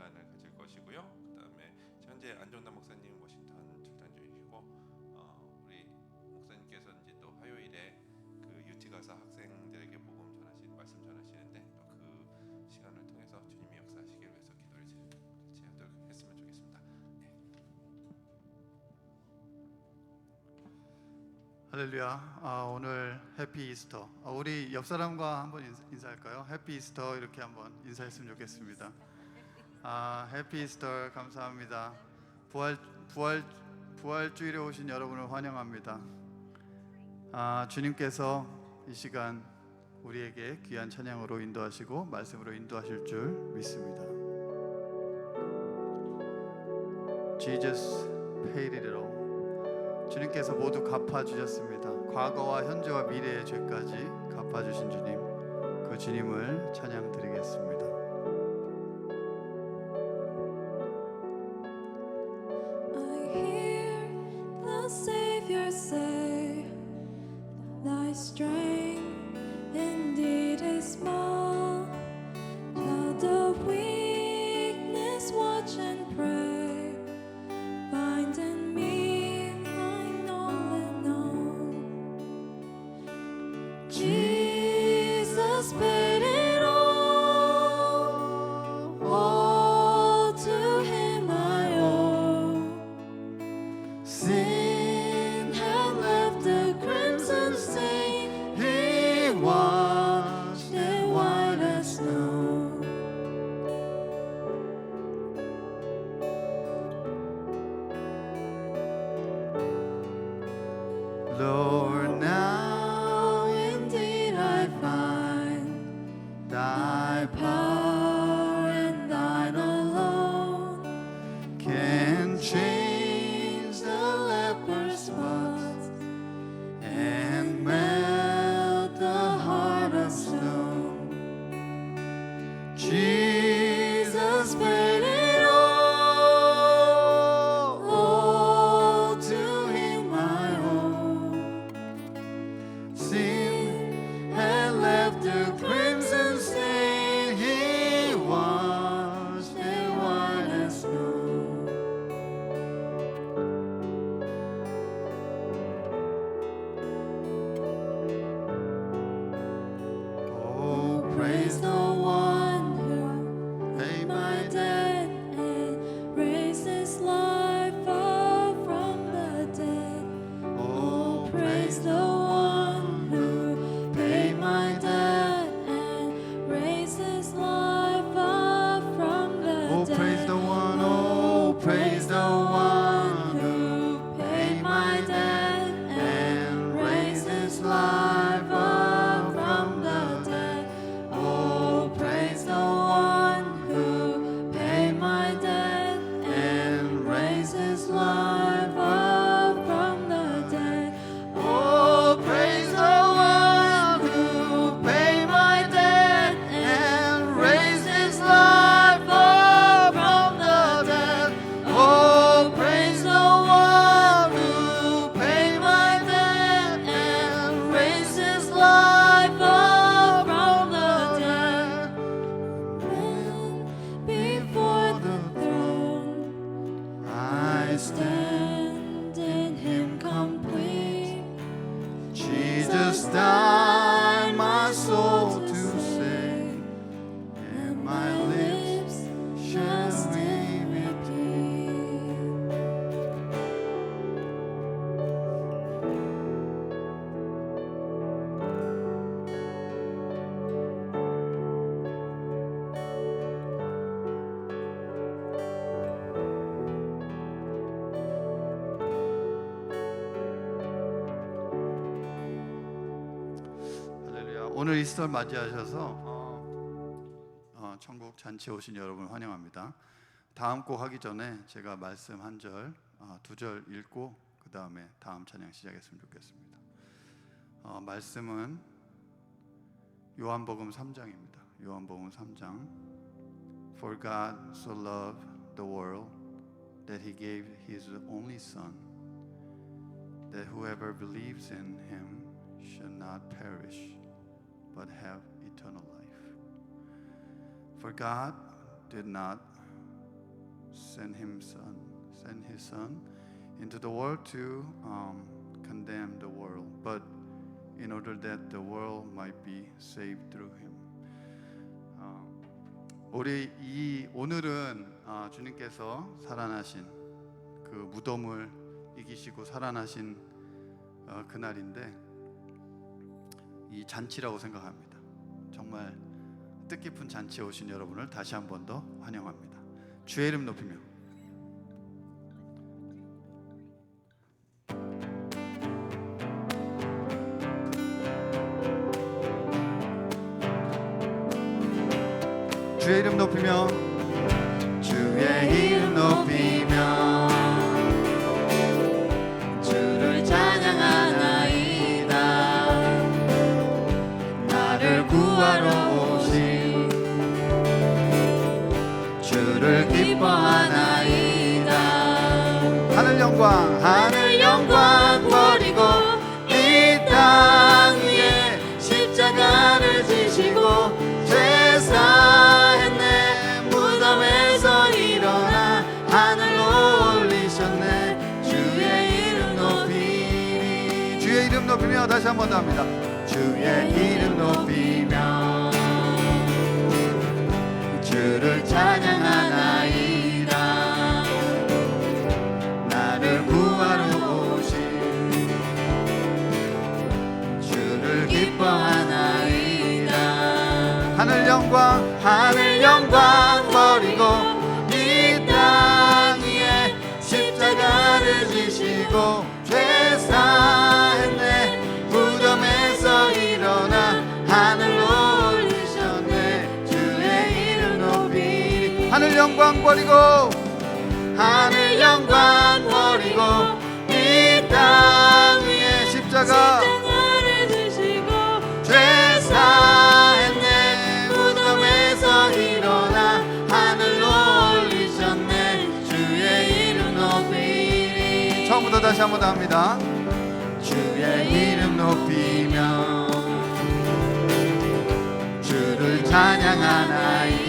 시간을 가질 것이고요. 그다음에 현재 안종남 목사님 워싱턴 출장 중이시고 우리 목사님께서 이제 또 화요일에 그 UT 가서 학생들에게 복음 전하시 말씀 전하시는데 또 그 시간을 통해서 주님이 역사하시길 위해서 기도를 같이 하도록 했으면 좋겠습니다. 네. 할렐루야. 오늘 해피 이스터. 우리 옆 사람과 한번 인사할까요? 해피 이스터 이렇게 한번 인사했으면 좋겠습니다. 해피 이스터. 감사합니다. 부활주일에 오신 여러분을 환영합니다. 주님께서 이 시간 우리에게 귀한 찬양으로 인도하시고 말씀으로 인도하실 줄 믿습니다. Jesus paid it all. 주님께서 모두 갚아주셨습니다. 과거와 현재와 미래의 죄까지 갚아주신 주님, 그 주님을 찬양드리겠습니다. I hear the Savior say, Thy strength indeed is small. Child of weakness, watch and pray. Find in me thine all in all. Jesus paid it all to Him I owe. Sin had left a crimson stain, He washed it white as snow. Lord, now Indeed I find Thy power in thine alone can change the leper's spots and melt the heart of stone. Jesus paid it all to Him I owe. Sin had left a crimson stain, He washed it white as snow. Oh, praise the one who paid my my debt and raised His life up from the dead. Oh, Praise the one who paid my debt and raised His life up from the Oh, dead. praise the one, oh, praise the one who paid my debt and raised His life up from the dead. Oh, praise the one who paid my debt and raised His life up from the dead. Oh, praise the one who paid my debt and raised His life up from the dead. Oh, praise the one who paid my debt and raised His life up from the dead. Before the throne I stand, stand in Him complete. Jesus died my soul to save, and my lips shall we repeat. 할렐루야. 오늘 이스터를 맞이하셔서 천국 잔치에 오신 여러분을 환영합니다. 다음 곡 하기 전에 제가 말씀 한 절, 두 절 읽고 그 다음에 다음 찬양 시작했으면 좋겠습니다. 말씀은 요한복음 3장입니다. 요한복음 3장. For God so loved the world that He gave His only Son, that whoever believes in Him should not perish, but have eternal life. For God did not sent His Son into the world to condemn the world, but in order that the world might be saved through Him. 오늘은 주님께서 살아나신 그 무덤을 이기시고 살아나신 그날인데 이 잔치라고 생각합니다. 정말 뜻깊은 잔치에 오신 여러분을 다시 한 번 더 환영합니다. 주의 이름 높이며 주의 이름 높이며 주의 이름 높이며 주를 찬양하나이다. 나를 구하러 오신 주를 기뻐하나이다. 하늘 영광 버리고 이 땅 위에 십자가를 지시고 죄사했네. 무덤에서 일어나 하늘로 올리셨네. 주의 이름 높이니 주의 이름 높이며 다시 한 번 더 합니다. 주의 이름 높이며 주를 찬양하나이다. 나를 구하러 오신 주를 기뻐하나이다. 하늘 영광 버리고 이 땅 위에 십자가를 지시고 죄사했네. 무덤에서 일어나 하늘로 올리셨네. 주의 이름 높이 하늘 영광 버리고 이 땅 위에 십자가를 지시고 죄사했네. 무덤에서 일어나 하늘로 올리셨네. 주의 이름 높이리. 처음부터 다시 한 번 더 합니다. 주의 이름 높이며 주를 찬양하나이다.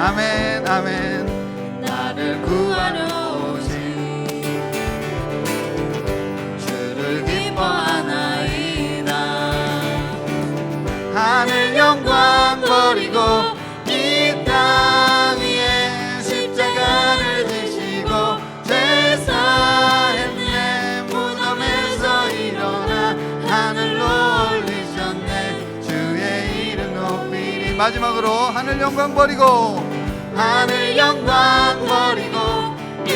아멘 아멘. 나를 구하러 오신 주를 기뻐하나이다. 하늘 영광 버리고 이 땅 위에 십자가를 지시고 죄사했네. 무덤에서 일어나 하늘로 올리셨네. 주의 이름 높이리. 마지막으로 하늘 영광 버리고 이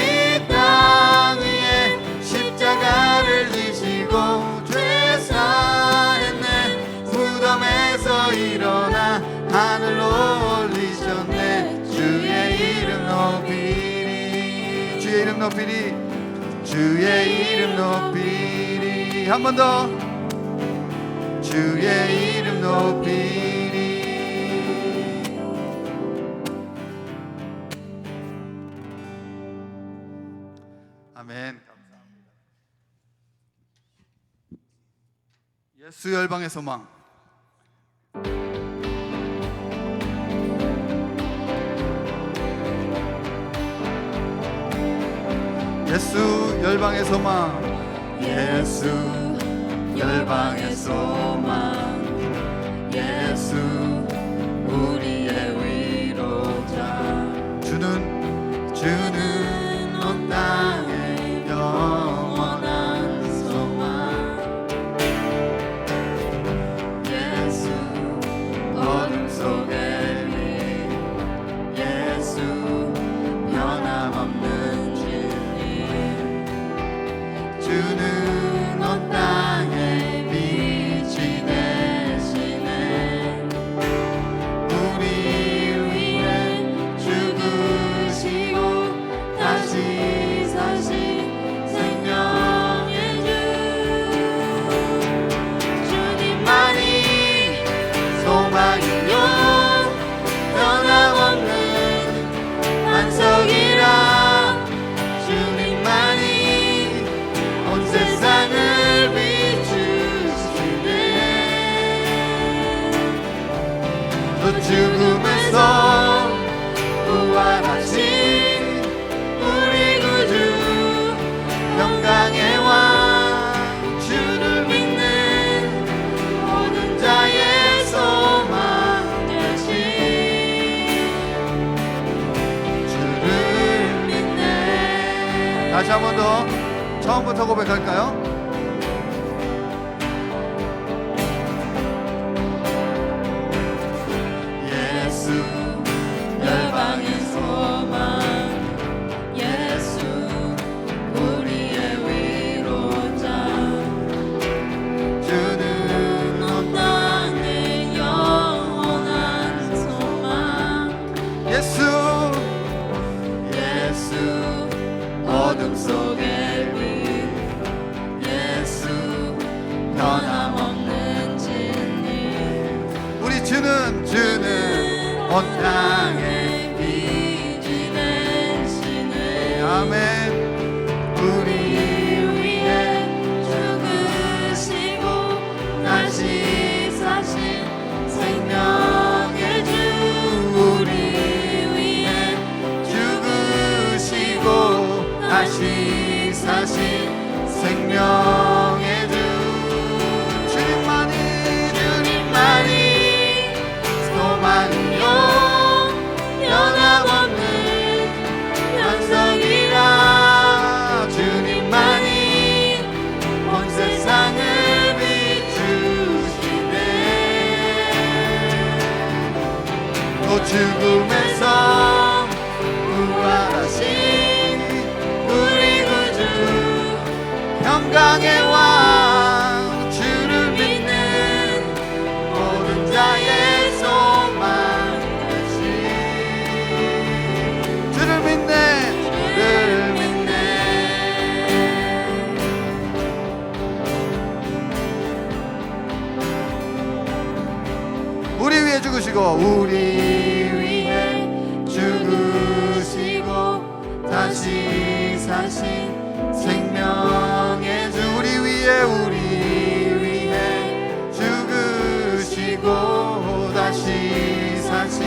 땅 위에 십자가를 지시고 죄사했네. 무덤에서 일어나 하늘로 올리셨네. 주의 이름 높이리. 주의 이름 높이리. 주의 이름 높이리. 한 번 더. 주의 이름 높이리. 아멘. 감사합니다. 예수 열방의 소망. 예수 열방의 소망. 예수 열방의 소망. 예수 우리의 위로자. 주는 온 땅에 영원한 소망. 예수 어둠 속에 빛. 예수 변함없는 진리. 주는 온 땅에 빛이 되시네. 우리 다시 한 번 더 처음부터 고백할까요? 예수 열방의 소망 예수 우리의 위로자 주는 온 땅의 영원한 소망 예수 어둠 속의 빛 예수 변함없는 진리 우리 주는 온 땅에 빛이 되시는 아멘 우리 위해 죽으시고 다시 사신 생명의 주 우리 위해 죽으시고 다시 사신 생명의 주 주님만이 소망이요 변함없는 반석이라 주님만이 온 세상을 비추시네 또 죽음에서 부활하신 우리 구주 평강의 왕 주를 믿는 모든 자의 소망 되신 주를 믿네 우리 위해 죽으시고 우리 위해 죽으시고 다시 사신 생명의 주 우리 위해 죽으시고 다시 사신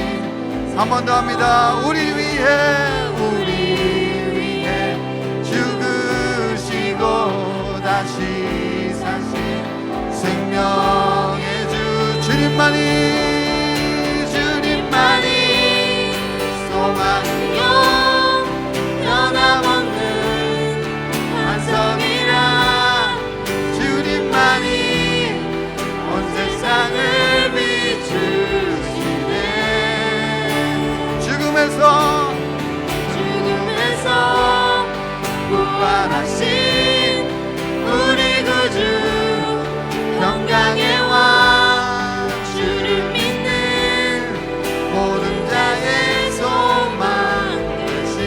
한 번 더 합니다 우리 위해 죽으시고 다시 사신 생명의 주 주님만이 소망이요 변함없는 반석이라 주님만이 온 세상을 비추시네 죽음에서 부활하신 우리 구주 평강의 왕 주를 믿는 모든 자의 소망 되신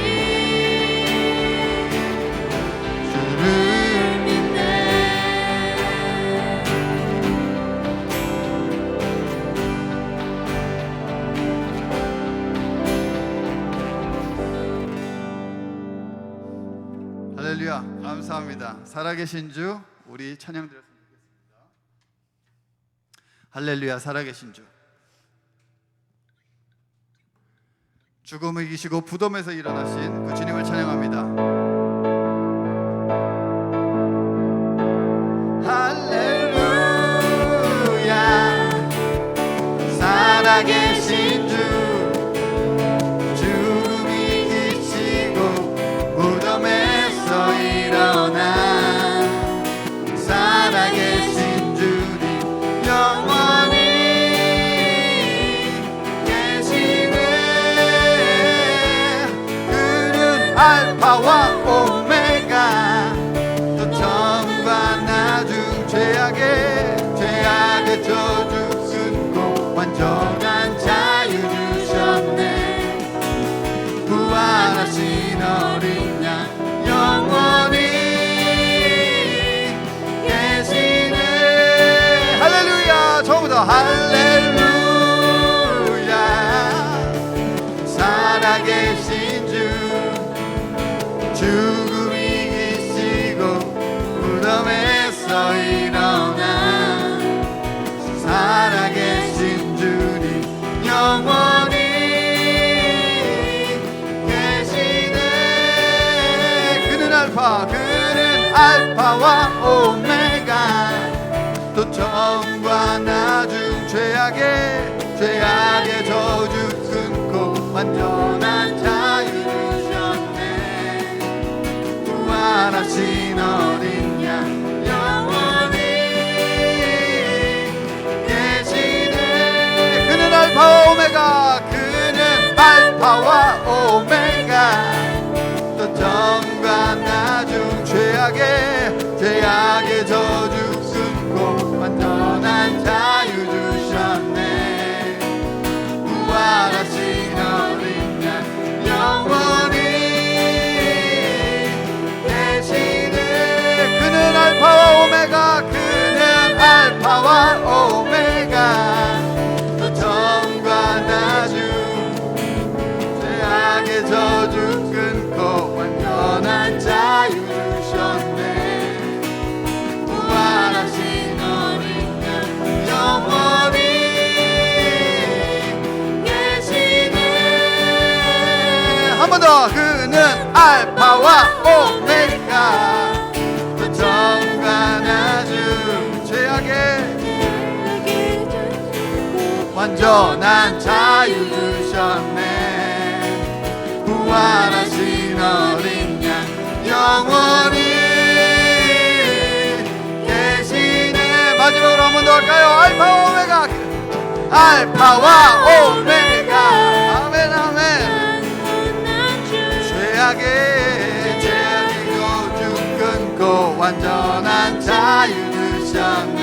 주를 믿네 할렐루야 감사합니다 살아계신 주 우리 찬양 드렸습니다 할렐루야 살아계신 주 죽음을 이기시고 부덤에서 일어나신 그 주님을 찬양합니다 할렐루야 살아계신 주 죽음이 이기시고 무덤에서 일어나 살아계신 주님 영원히 계시네 그는 알파와 오메가 또 처음과 나중 죄악의 저주 끊고 완전한 자유 주셨네 부활하신 어린 양 영원히 계시네 할렐루야 처음부터 할렐루야 살아계신 주 죽음이 이기시고 무덤에서 일어나 살아계신 주님 영원히 계시네 그는 알파와 오메가 또 처음과 나중 죄악의 저주 끊고 완전한 자유 주셨네 부활 나의 저주 끊고 완전한 자유 주셨네. 부활하신 어린 양 영원히 계시네. 한 번 더. 그는 알파와 오메가, 그 처음과 나중 죄악의 완전한 자유 주셨네. 부활하신 어린 양 영원히 계시네. 마지막으로 한 번 더 할까요? 알파와 오메가, 알파와 오메가. 아멘 아멘. 죄악의 저주 끊고 완전한 자유 주셨네.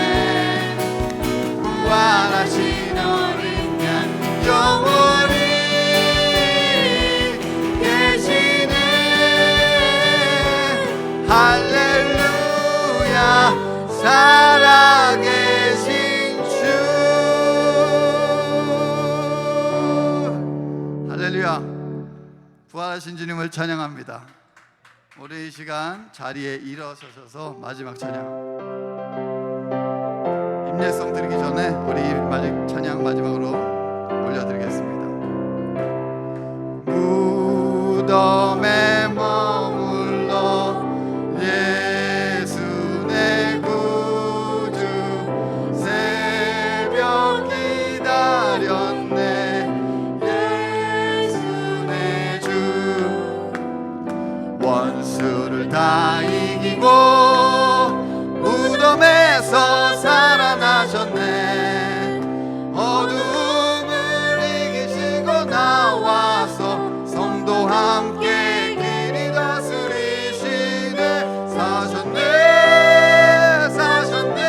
부활하신 어린 양 영원히 계시네. 할렐루야 살아계신 주. 할렐루야. 부활하신 주님을 찬양합니다. 우리 이 시간 자리에 일어서셔서 마지막 찬양 임예성 드리기 전에 우리 찬양 마지막으로 올려드리겠습니다. 무덤에 머물러 예수 내 구주 새벽 기다렸네. 예수 내 주 원수를 다 이기고 무덤에서 살아나셨네. 어둠을 이기시고 나와서 성도 함께 길이 다스리시네. 사셨네 사셨네.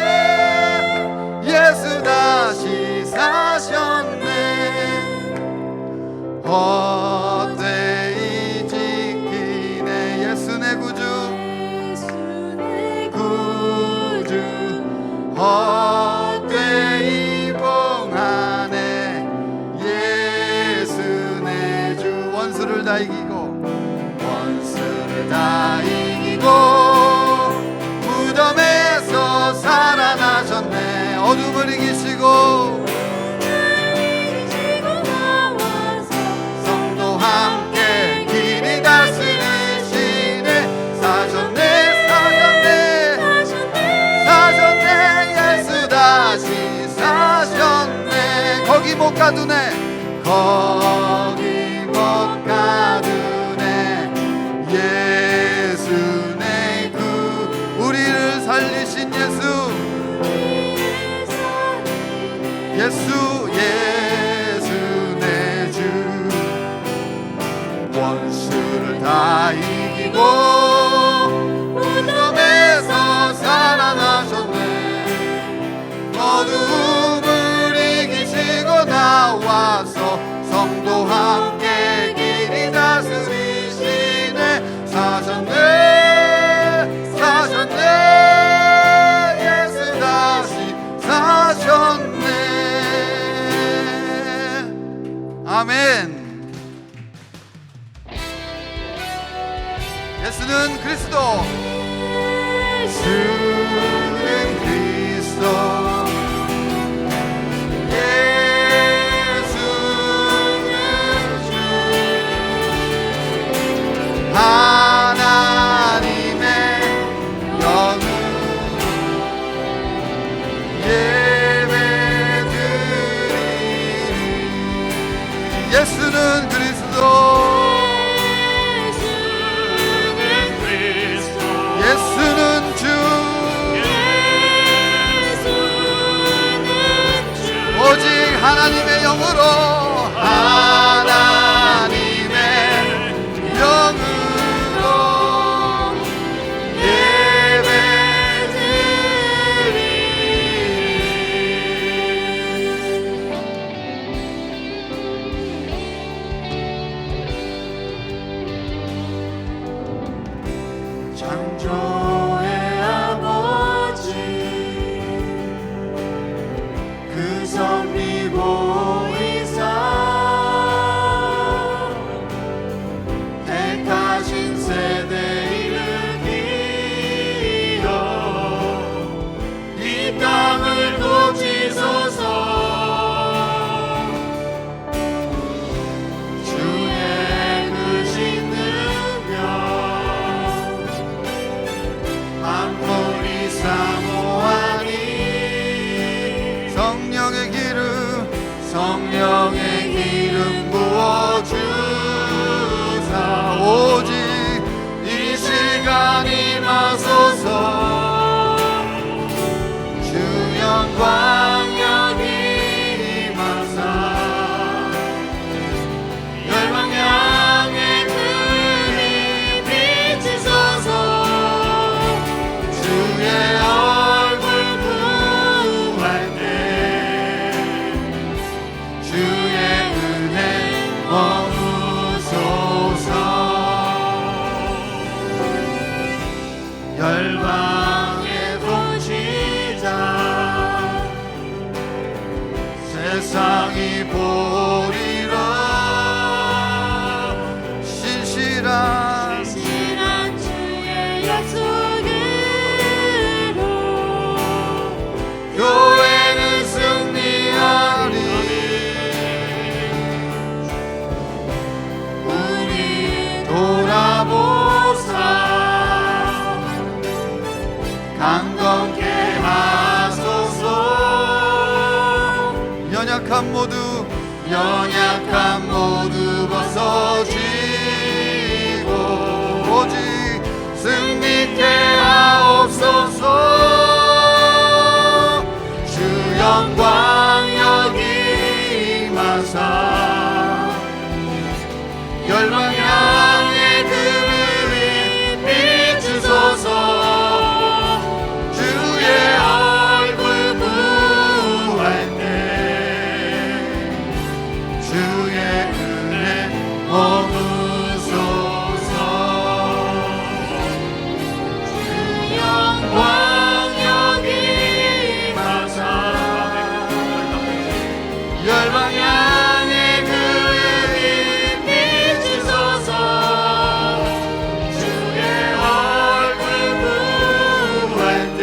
예수 다시 사셨네. 헛되이 지키네. 예수 내 구주 헛되이 봉하네. 예수 내 주 원수를 다 이기고 원수를 다 이기고 무덤에서 살아나셨네. 어둠을 이기시고 성도 함께 길이 다스리시네. 사셨네 사셨네 사셨네. 예수 다시 사셨네. 거기 못 가두네. 거기 못 가두네. 예수 내 구 우리를 살리신 예수 예수 내 주 원수를 다 이기고 무덤에서 살아나셨네. 어둠을 이기시고 나와서 성도 함께 길이 다스리시네. 사셨네 사셨네. 예수 다시 사셨네. 아멘. 예수는 그리스도. 예수는 그리스도. 예수는 주 하나님의 영은 예배드리니. 예수는 그리스도. 예수는 주. 오직 하나님의 영으로 하나님의 영으로 예배드리니. 창조의 아버지 그 섭리 보이사 성령의 기름 부어주사 오직 이 시간 임하소서 주 영광 여기 임하사 열방 향해 그리 비치소서 주의 얼굴 구할 때 주의 은혜 머무소서 열방의 통치자 세상이 보리라 신실한 주의 약속으로 교회는 승리하리 우리 돌아보사 강건케 하소서 연약한 모두 벗어지고 오직 승리케 하옵소서 주 영광 여기 임하사 열방 향해 그를 비추소서 주의 얼굴 구할 때 주의 은혜 머무소서 주 영광 여기 임하사 열방 향해 그를 비추소서 주의 얼굴 구할 때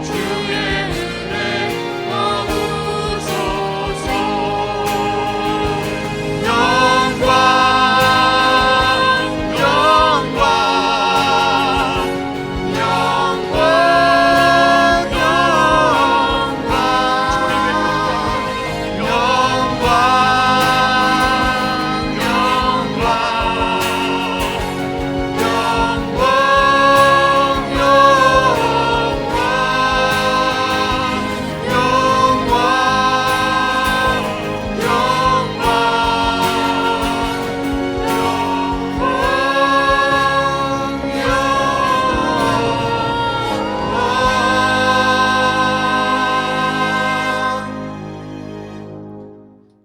주의 은혜 머무소서 영광 영광 영광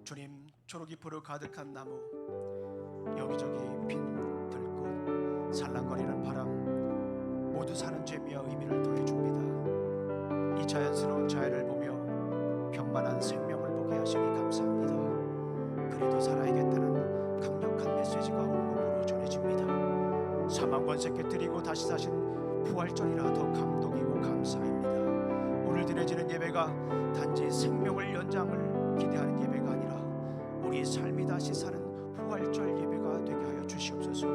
주님, 초록이 푸르 가득한 나무, 여기저기 빈 들꽃, 살랑거리는 바람, 모두 사는 재미와 의미를 더해줍니다. 이 자연스러운 자연을 보며 평만한 생명을 보게 하시니 감사합니다. 그래도 살아야겠다는 강력한 메시지가 온몸으로 전해집니다. 사망 권세 깨뜨리고 다시 사신 부활절이라 더 감동이고 감사합니다. 오늘 드려지는 예배가 단지 생명을 연장을 기대하는 예배가 아니라 우리 삶이 다시 사는 부활절 예배가 되게 하여 주시옵소서.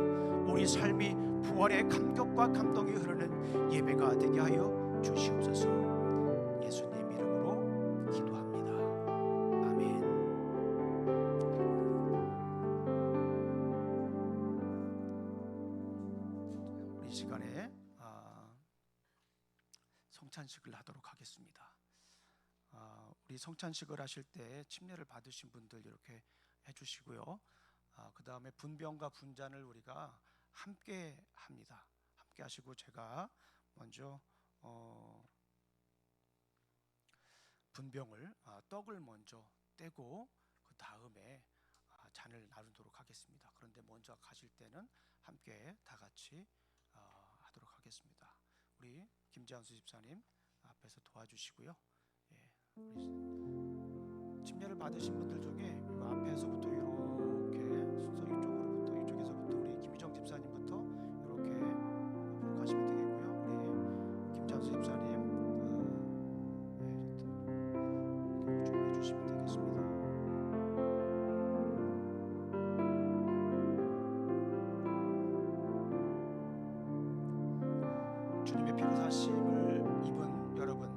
우리 삶이 부활의 감격과 감동이 흐르는 예배가 되게 하여 주시옵소서. 예수님 이름으로 기도합니다. 아멘. 우리 시간에 성찬식을 하도록 하겠습니다. 우리 성찬식을 하실 때 침례를 받으신 분들 이렇게 해주시고요. 그 다음에 분병과 분잔을 우리가 함께 합니다. 함께 하시고 제가 먼저 분병을 떡을 먼저 떼고 그 다음에 잔을 나누도록 하겠습니다. 그런데 먼저 가실 때는 함께 다 같이 하도록 하겠습니다. 우리 김재환수 집사님 앞에서 도와주시고요. 우리 침례를 받으신 분들 중에 이 앞에서부터 이렇게 순서 이쪽으로부터 이쪽에서부터 우리 김유정 집사님부터 이렇게 앞으로 가시면 되겠고요. 우리 김장수 집사님 십자가심을 입은 여러분,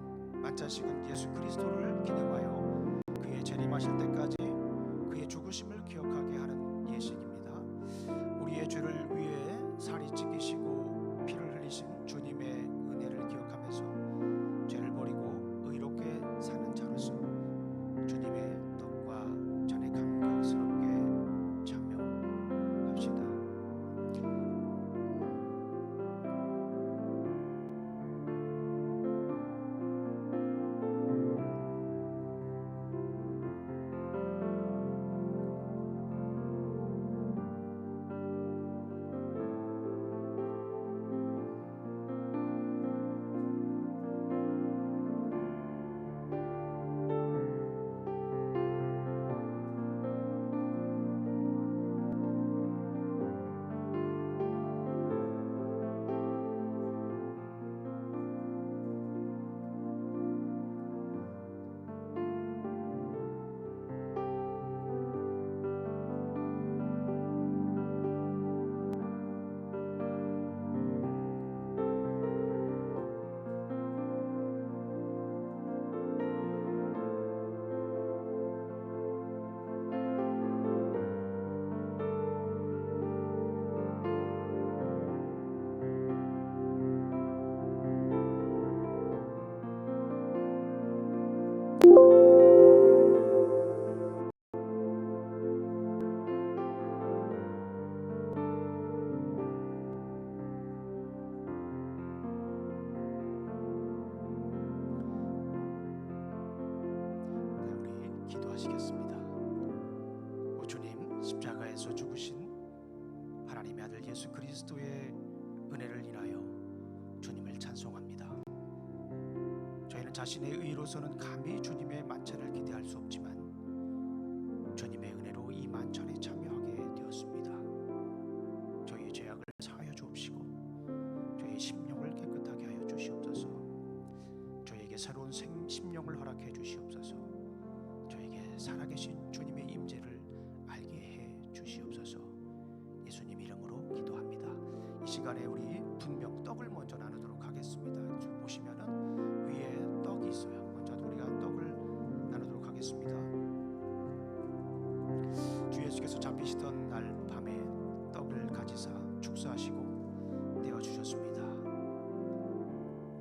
만찬식은 예수 그리스도를 기념하여 그의 재림하실 때까지 그의 죽으심을 기억하게 하는 예식입니다. 우리의 죄를 위해 살이 찢기시고 피를 흘리신 주님의 은혜를 기억하면서 죄를 버리고 의롭게 사는 자로서 주님의 떡과 잔에 감격스럽게 참여합시다. 우리 기도하시겠습니다. 오 주님, 십자가에서 죽으신 하나님의 아들 예수 그리스도의 은혜를 인하여 주님을 찬송합니다. 저희는 자신의 의로서는 감히 주님의 만찬을 기대할 수 없지만 주님의 은혜로 이 만찬에 참여하게 되었습니다. 저희의 죄악을 사하여 주옵시고 저희의 심령을 깨끗하게 하여 주시옵소서. 저희에게 새로운 심령을 허락해 주시옵소서. 저에게 살아계신 주님의 임재를 알게 해 주시옵소서. 예수님 이름으로 기도합니다. 이 시간에 우리 분명 떡을 먼저 나누도록 하겠습니다. 지금 보시면은 위에 떡이 있어요. 먼저 우리가 떡을 나누도록 하겠습니다. 주 예수께서 잡히시던 날 밤에 떡을 가지사 축사하시고 떼어 주셨습니다.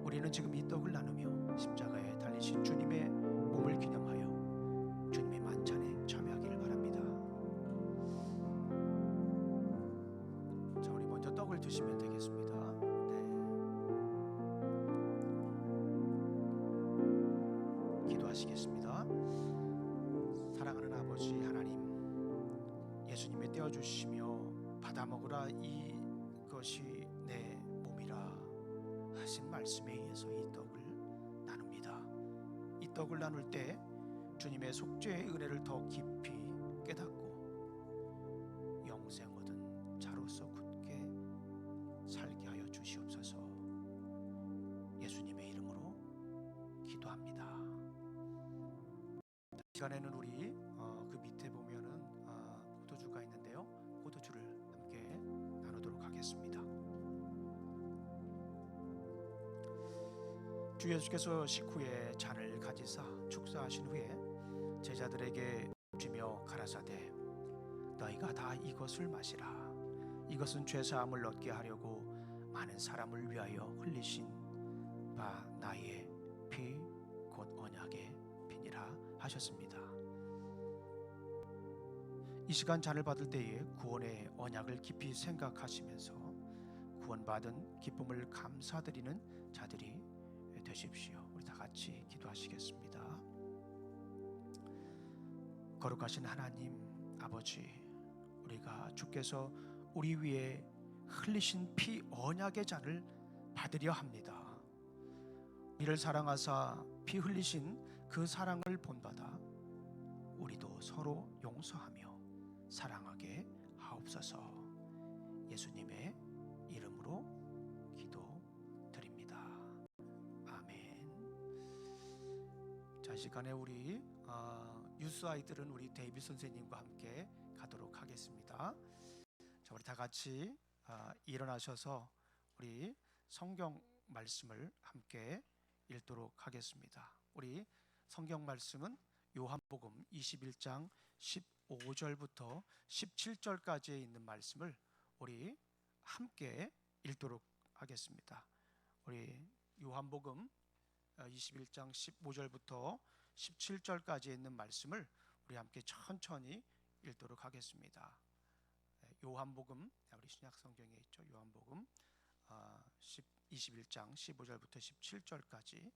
우리는 지금 이 떡을 나누며 십자가에 달리신 주님의 몸을 기념하여 주님의 만찬에 참여하기를 바랍니다. 자, 우리 먼저 떡을 드시면 되겠습니다. 네. 기도하시겠습니다. 사랑하는 아버지 하나님, 예수님의 떼어 주시며 받아 먹으라 이것이 내 몸이라 하신 말씀에 의해서 이 떡을 나눕니다. 이 떡을 나눌 때 주님의 속죄의 은혜를 더 깊이 깨닫고 영생 얻은 자로서 굳게 살게 하여 주시옵소서. 예수님의 이름으로 기도합니다. 이 시간에는 우리 그 밑에 보면은 포도주가 있는데요. 포도주를 함께 나누도록 하겠습니다. 주 예수께서 식후에 잔을 가지사 축사하신 후에 제자들에게 주며 가라사대 너희가 다 이것을 마시라. 이것은 죄사함을 얻게 하려고 많은 사람을 위하여 흘리신 바 나의 피 곧 언약의 피니라 하셨습니다. 이 시간 잔을 받을 때에 구원의 언약을 깊이 생각하시면서 구원받은 기쁨을 감사드리는 자들이 되십시오. 우리 다 같이 기도하시겠습니다. 거룩하신 하나님 아버지, 우리가 주께서 우리 위에 흘리신 피 언약의 잔을 받으려 합니다. 우리를 사랑하사 피 흘리신 그 사랑을 본받아 우리도 서로 용서하며 사랑하게 하옵소서. 예수님의 이름으로 기도드립니다. 아멘. 자, 이 시간에 우리 유스 아이들은 우리 데이비 선생님과 함께 가도록 하겠습니다. 자, 우리 다 같이 일어나셔서 우리 성경 말씀을 함께 읽도록 하겠습니다. 우리 성경 말씀은 요한복음 21장 15절부터 17절까지에 있는 말씀을 우리 함께 읽도록 하겠습니다. 우리 요한복음 21장 15절부터 17절까지에 있는 말씀을 우리 함께 천천히 읽도록 하겠습니다. 요한복음, 우리 신약 성경에 있죠. 요한복음 21장 15절부터 17절까지.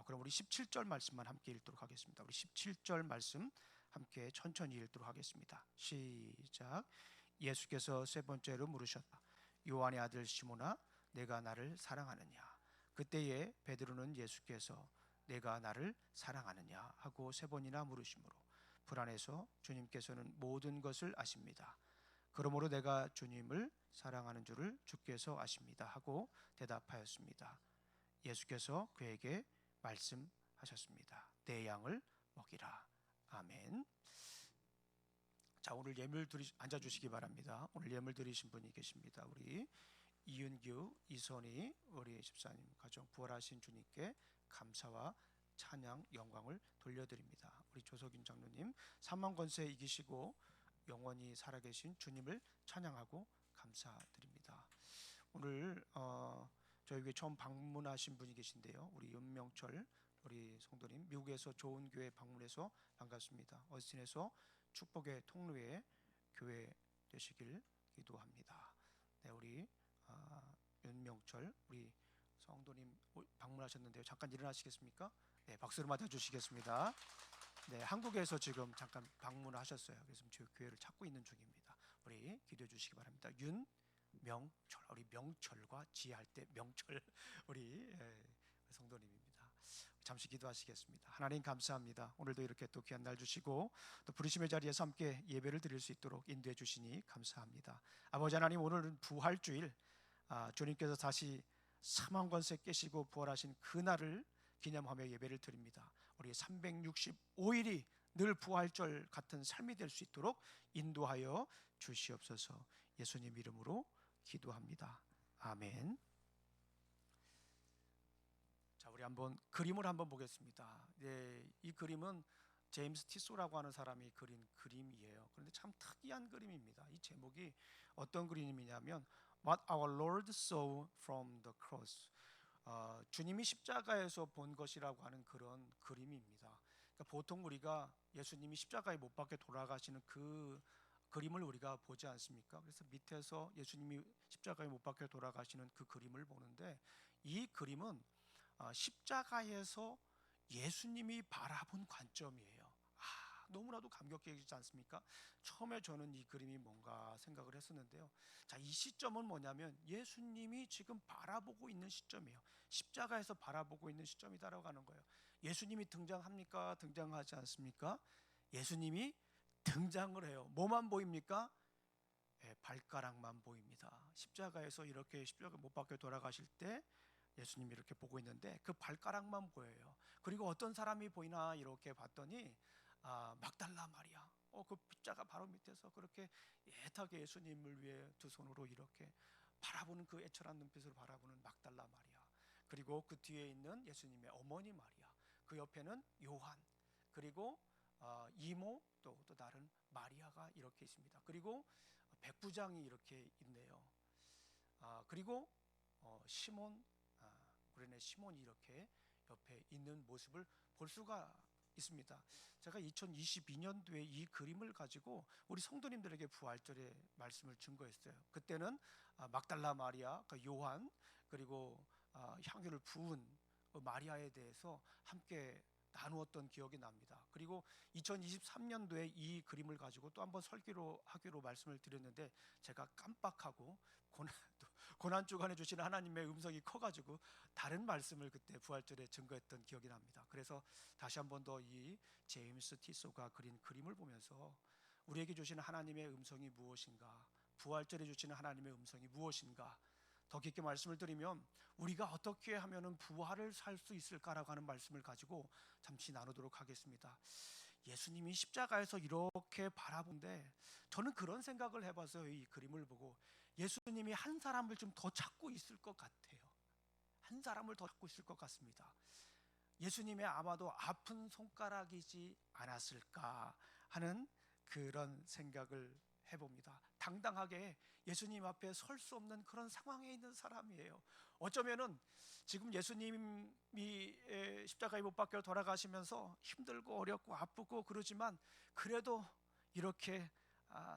그럼 우리 17절 말씀만 함께 읽도록 하겠습니다. 우리 17절 말씀 함께 천천히 읽도록 하겠습니다. 시작. 예수께서 세 번째로 물으셨다. 요한의 아들 시몬아, 내가 나를 사랑하느냐? 그때에 베드로는 예수께서 내가 나를 사랑하느냐 하고 세 번이나 물으심으로 불안해서 주님께서는 모든 것을 아십니다. 그러므로 내가 주님을 사랑하는 줄을 주께서 아십니다 하고 대답하였습니다. 예수께서 그에게 말씀하셨습니다. 내 양을 먹이라. 아멘. 자, 오늘 예물 앉아주시기 바랍니다. 오늘 예물 드리신 분이 계십니다. 우리 이윤규, 이선희 우리 집사님 가정 부활하신 주님께 감사와 찬양, 영광을 돌려드립니다. 우리 조석윤 장로님 사망 권세 이기시고 영원히 살아계신 주님을 찬양하고 감사드립니다. 오늘 저희 교회 처음 방문하신 분이 계신데요. 우리 윤명철 우리 성도님 미국에서 좋은 교회 방문해서 반갑습니다. 어스틴에서 축복의 통로에 교회 되시길 기도합니다. 네, 우리 윤명철 우리 성도님 방문하셨는데요. 잠깐 일어나시겠습니까? 네, 박수로 맞아주시겠습니다. 네, 한국에서 지금 잠깐 방문하셨어요. 그래서 저희 교회를 찾고 있는 중입니다. 우리 기도해 주시기 바랍니다. 윤명철, 우리 명철과 지혜할 때 명철 우리 성도님입니다. 잠시 기도하시겠습니다. 하나님 감사합니다. 오늘도 이렇게 또 귀한 날 주시고 또 부르심의 자리에서 함께 예배를 드릴 수 있도록 인도해 주시니 감사합니다. 아버지 하나님, 오늘은 부활주일, 주님께서 다시 사망 권세 깨시고 부활하신 그날을 기념하며 예배를 드립니다. 우리 365일이 늘 부활절 같은 삶이 될 수 있도록 인도하여 주시옵소서. 예수님 이름으로 기도합니다. 아멘. 자, 우리 한번 그림을 한번 보겠습니다. 네, 이 그림은 제임스 티소라고 하는 사람이 그린 그림이에요. 그런데 참 특이한 그림입니다. 이 제목이 어떤 그림이냐면 What Our Lord Saw from the Cross. 주님이 십자가에서 본 것이라고 하는 그런 그림입니다. 그러니까 보통 우리가 예수님이 십자가에 못 박혀 돌아가시는 그 그림을 우리가 보지 않습니까? 그래서 밑에서 예수님이 십자가에 못 박혀 돌아가시는 그 그림을 보는데, 이 그림은 십자가에서 예수님이 바라본 관점이에요. 너무나도 감격적이지 않습니까? 처음에 저는 이 그림이 뭔가 생각을 했었는데요. 자, 이 시점은 뭐냐면 예수님이 지금 바라보고 있는 시점이에요. 십자가에서 바라보고 있는 시점이다라고 하는 거예요. 예수님이 등장합니까? 등장하지 않습니까? 예수님이 등장을 해요. 뭐만 보입니까? 발가락만 보입니다. 십자가에서 이렇게 십자가 못 박혀 돌아가실 때 예수님이 이렇게 보고 있는데 그 발가락만 보여요. 그리고 어떤 사람이 보이나 이렇게 봤더니 막달라 마리아, 그 십자가 바로 밑에서 그렇게 애타게 예수님을 위해 두 손으로 이렇게 바라보는, 그 애절한 눈빛으로 바라보는 막달라 마리아, 그리고 그 뒤에 있는 예수님의 어머니 마리아, 그 옆에는 요한, 그리고 이모 또 다른 마리아가 이렇게 있습니다. 그리고 백부장이 이렇게 있네요. 그리고 시몬, 구레네 시몬이 이렇게 옆에 있는 모습을 볼 수가 있습니다. 제가 2022년도에 이 그림을 가지고 우리 성도님들에게 부활절에 말씀을 증거했어요. 그때는 막달라 마리아, 요한, 그리고 향유를 부은 마리아에 대해서 함께 나누었던 기억이 납니다. 그리고 2023년도에 이 그림을 가지고 또 한번 설교로 하기로 말씀을 드렸는데 제가 깜빡하고 고난 주간에 주시는 하나님의 음성이 커가지고 다른 말씀을 그때 부활절에 증거했던 기억이 납니다. 그래서 다시 한번 더 이 제임스 티소가 그린 그림을 보면서 우리에게 주시는 하나님의 음성이 무엇인가, 부활절에 주시는 하나님의 음성이 무엇인가, 더 깊게 말씀을 드리면 우리가 어떻게 하면 부활을 살 수 있을까라고 하는 말씀을 가지고 잠시 나누도록 하겠습니다. 예수님이 십자가에서 이렇게 바라본데 저는 그런 생각을 해봤어요. 이 그림을 보고 예수님이 한 사람을 좀 더 찾고 있을 것 같아요. 한 사람을 더 갖고 있을 것 같습니다. 예수님의 아마도 아픈 손가락이지 않았을까 하는 그런 생각을 해봅니다. 당당하게 예수님 앞에 설 수 없는 그런 상황에 있는 사람이에요. 어쩌면은 지금 예수님이 십자가에 못 박혀 돌아가시면서 힘들고 어렵고 아프고 그러지만 그래도 이렇게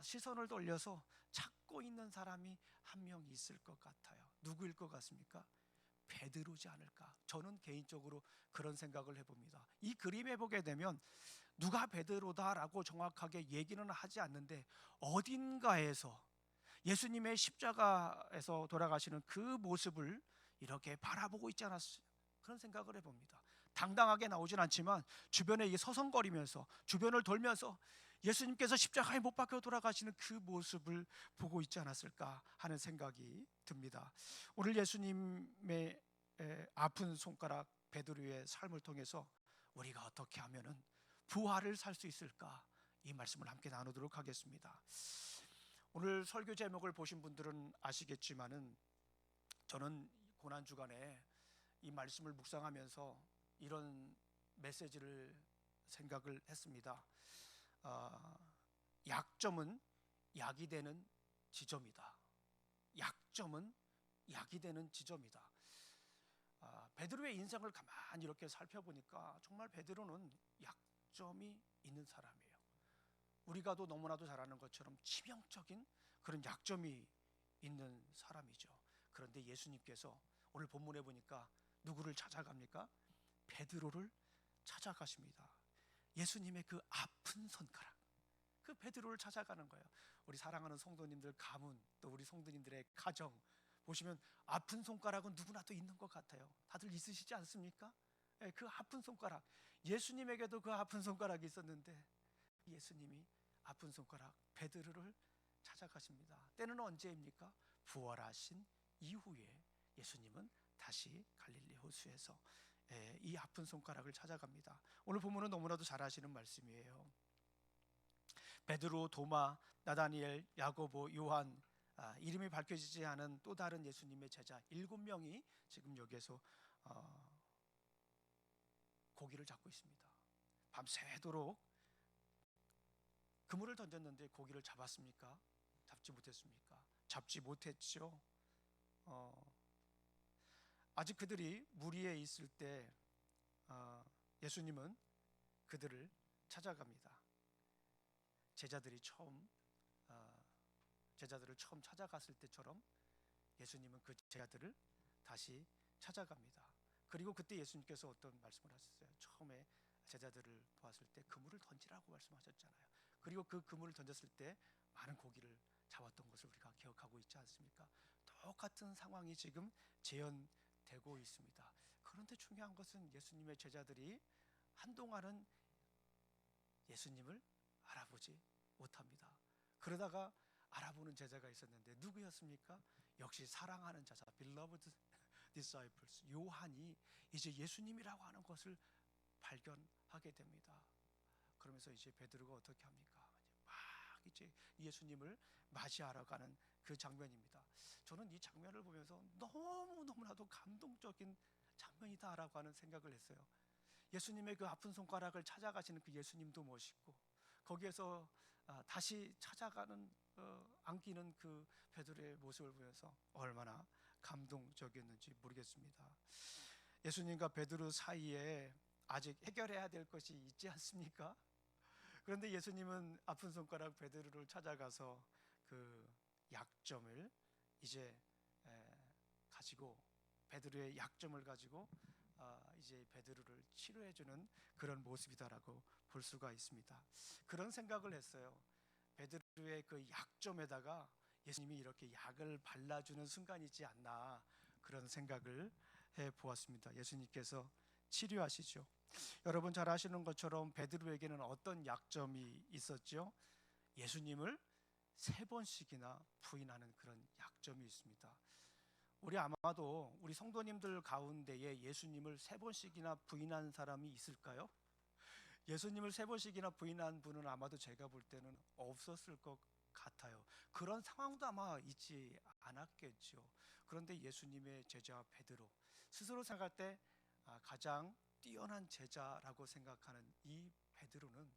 시선을 돌려서 찾고 있는 사람이 한 명 있을 것 같아요. 누구일 것 같습니까? 베드로지 않을까? 저는 개인적으로 그런 생각을 해봅니다. 이 그림에 보게 되면 누가 베드로다라고 정확하게 얘기는 하지 않는데 어딘가에서 예수님의 십자가에서 돌아가시는 그 모습을 이렇게 바라보고 있지 않았어요? 그런 생각을 해봅니다. 당당하게 나오진 않지만 주변에 서성거리면서 주변을 돌면서 예수님께서 십자가에 못 박혀 돌아가시는 그 모습을 보고 있지 않았을까 하는 생각이 듭니다. 오늘 예수님의 아픈 손가락 베드로의 삶을 통해서 우리가 어떻게 하면은 부활을 살 수 있을까? 이 말씀을 함께 나누도록 하겠습니다. 오늘 설교 제목을 보신 분들은 아시겠지만은 저는 고난 주간에 이 말씀을 묵상하면서 이런 메시지를 생각을 했습니다. 약점은 약이 되는 지점이다. 약점은 약이 되는 지점이다. 베드로의 인생을 가만히 이렇게 살펴보니까 정말 베드로는 약점이 있는 사람이에요. 우리가도 너무나도 잘 아는 것처럼 치명적인 그런 약점이 있는 사람이죠. 그런데 예수님께서 오늘 본문에 보니까 누구를 찾아갑니까? 베드로를 찾아가십니다. 예수님의 그 아픈 손가락, 그 베드로를 찾아가는 거예요. 우리 사랑하는 성도님들 가문, 또 우리 성도님들의 가정 보시면 아픈 손가락은 누구나 또 있는 것 같아요. 다들 있으시지 않습니까? 그 아픈 손가락, 예수님에게도 그 아픈 손가락이 있었는데 예수님이 아픈 손가락 베드로를 찾아가십니다. 때는 언제입니까? 부활하신 이후에 예수님은 다시 갈릴리 호수에서 이 아픈 손가락을 찾아갑니다. 오늘 본문은 너무나도 잘 아시는 말씀이에요. 베드로, 도마, 나다니엘, 야고보, 요한, 이름이 밝혀지지 않은 또 다른 예수님의 제자 7명이 지금 여기에서 고기를 잡고 있습니다. 밤새도록 그물을 던졌는데 고기를 잡았습니까? 잡지 못했습니까? 잡지 못했죠. 아직 그들이 무리에 있을 때 예수님은 그들을 찾아갑니다. 제자들을 처음 찾아갔을 때처럼 예수님은 그 제자들을 다시 찾아갑니다. 그리고 그때 예수님께서 어떤 말씀을 하셨어요? 처음에 제자들을 보았을 때 그물을 던지라고 말씀하셨잖아요. 그리고 그 그물을 던졌을 때 많은 고기를 잡았던 것을 우리가 기억하고 있지 않습니까? 똑같은 상황이 지금 재현되고 있습니다. 그런데 중요한 것은 예수님의 제자들이 한동안은 예수님을 알아보지 못합니다. 그러다가 알아보는 제자가 있었는데 누구였습니까? 역시 사랑하는 제자, beloved disciples, 요한이 이제 예수님이라고 하는 것을 발견하게 됩니다. 그러면서 이제 베드로가 어떻게 합니까? 막 이제 예수님을 맞이하러 가는 그 장면입니다. 저는 이 장면을 보면서 너무나도 감동적인 장면이다라고 하는 생각을 했어요. 예수님의 그 아픈 손가락을 찾아가시는 그 예수님도 멋있고 거기에서 다시 찾아가는 안기는 그 베드로의 모습을 보면서 얼마나 감동적이었는지 모르겠습니다. 예수님과 베드로 사이에 아직 해결해야 될 것이 있지 않습니까? 그런데 예수님은 아픈 손가락 베드로를 찾아가서 그 약점을 이제 가지고 베드로의 약점을 가지고 이제 베드로를 치료해주는 그런 모습이다라고 볼 수가 있습니다. 그런 생각을 했어요. 베드로의 그 약점에다가 예수님이 이렇게 약을 발라주는 순간이 있지 않나 그런 생각을 해보았습니다. 예수님께서 치료하시죠. 여러분 잘 아시는 것처럼 베드로에게는 어떤 약점이 있었죠? 예수님을 3번씩이나 부인하는 그런 약점이 있습니다. 우리 아마도 우리 성도님들 가운데에 예수님을 3번씩이나 부인한 사람이 있을까요? 예수님을 3번씩이나 부인한 분은 아마도 제가 볼 때는 없었을 것 같아요. 그런 상황도 아마 있지 않았겠죠. 그런데 예수님의 제자 베드로 스스로 생각할 때 가장 뛰어난 제자라고 생각하는 이 베드로는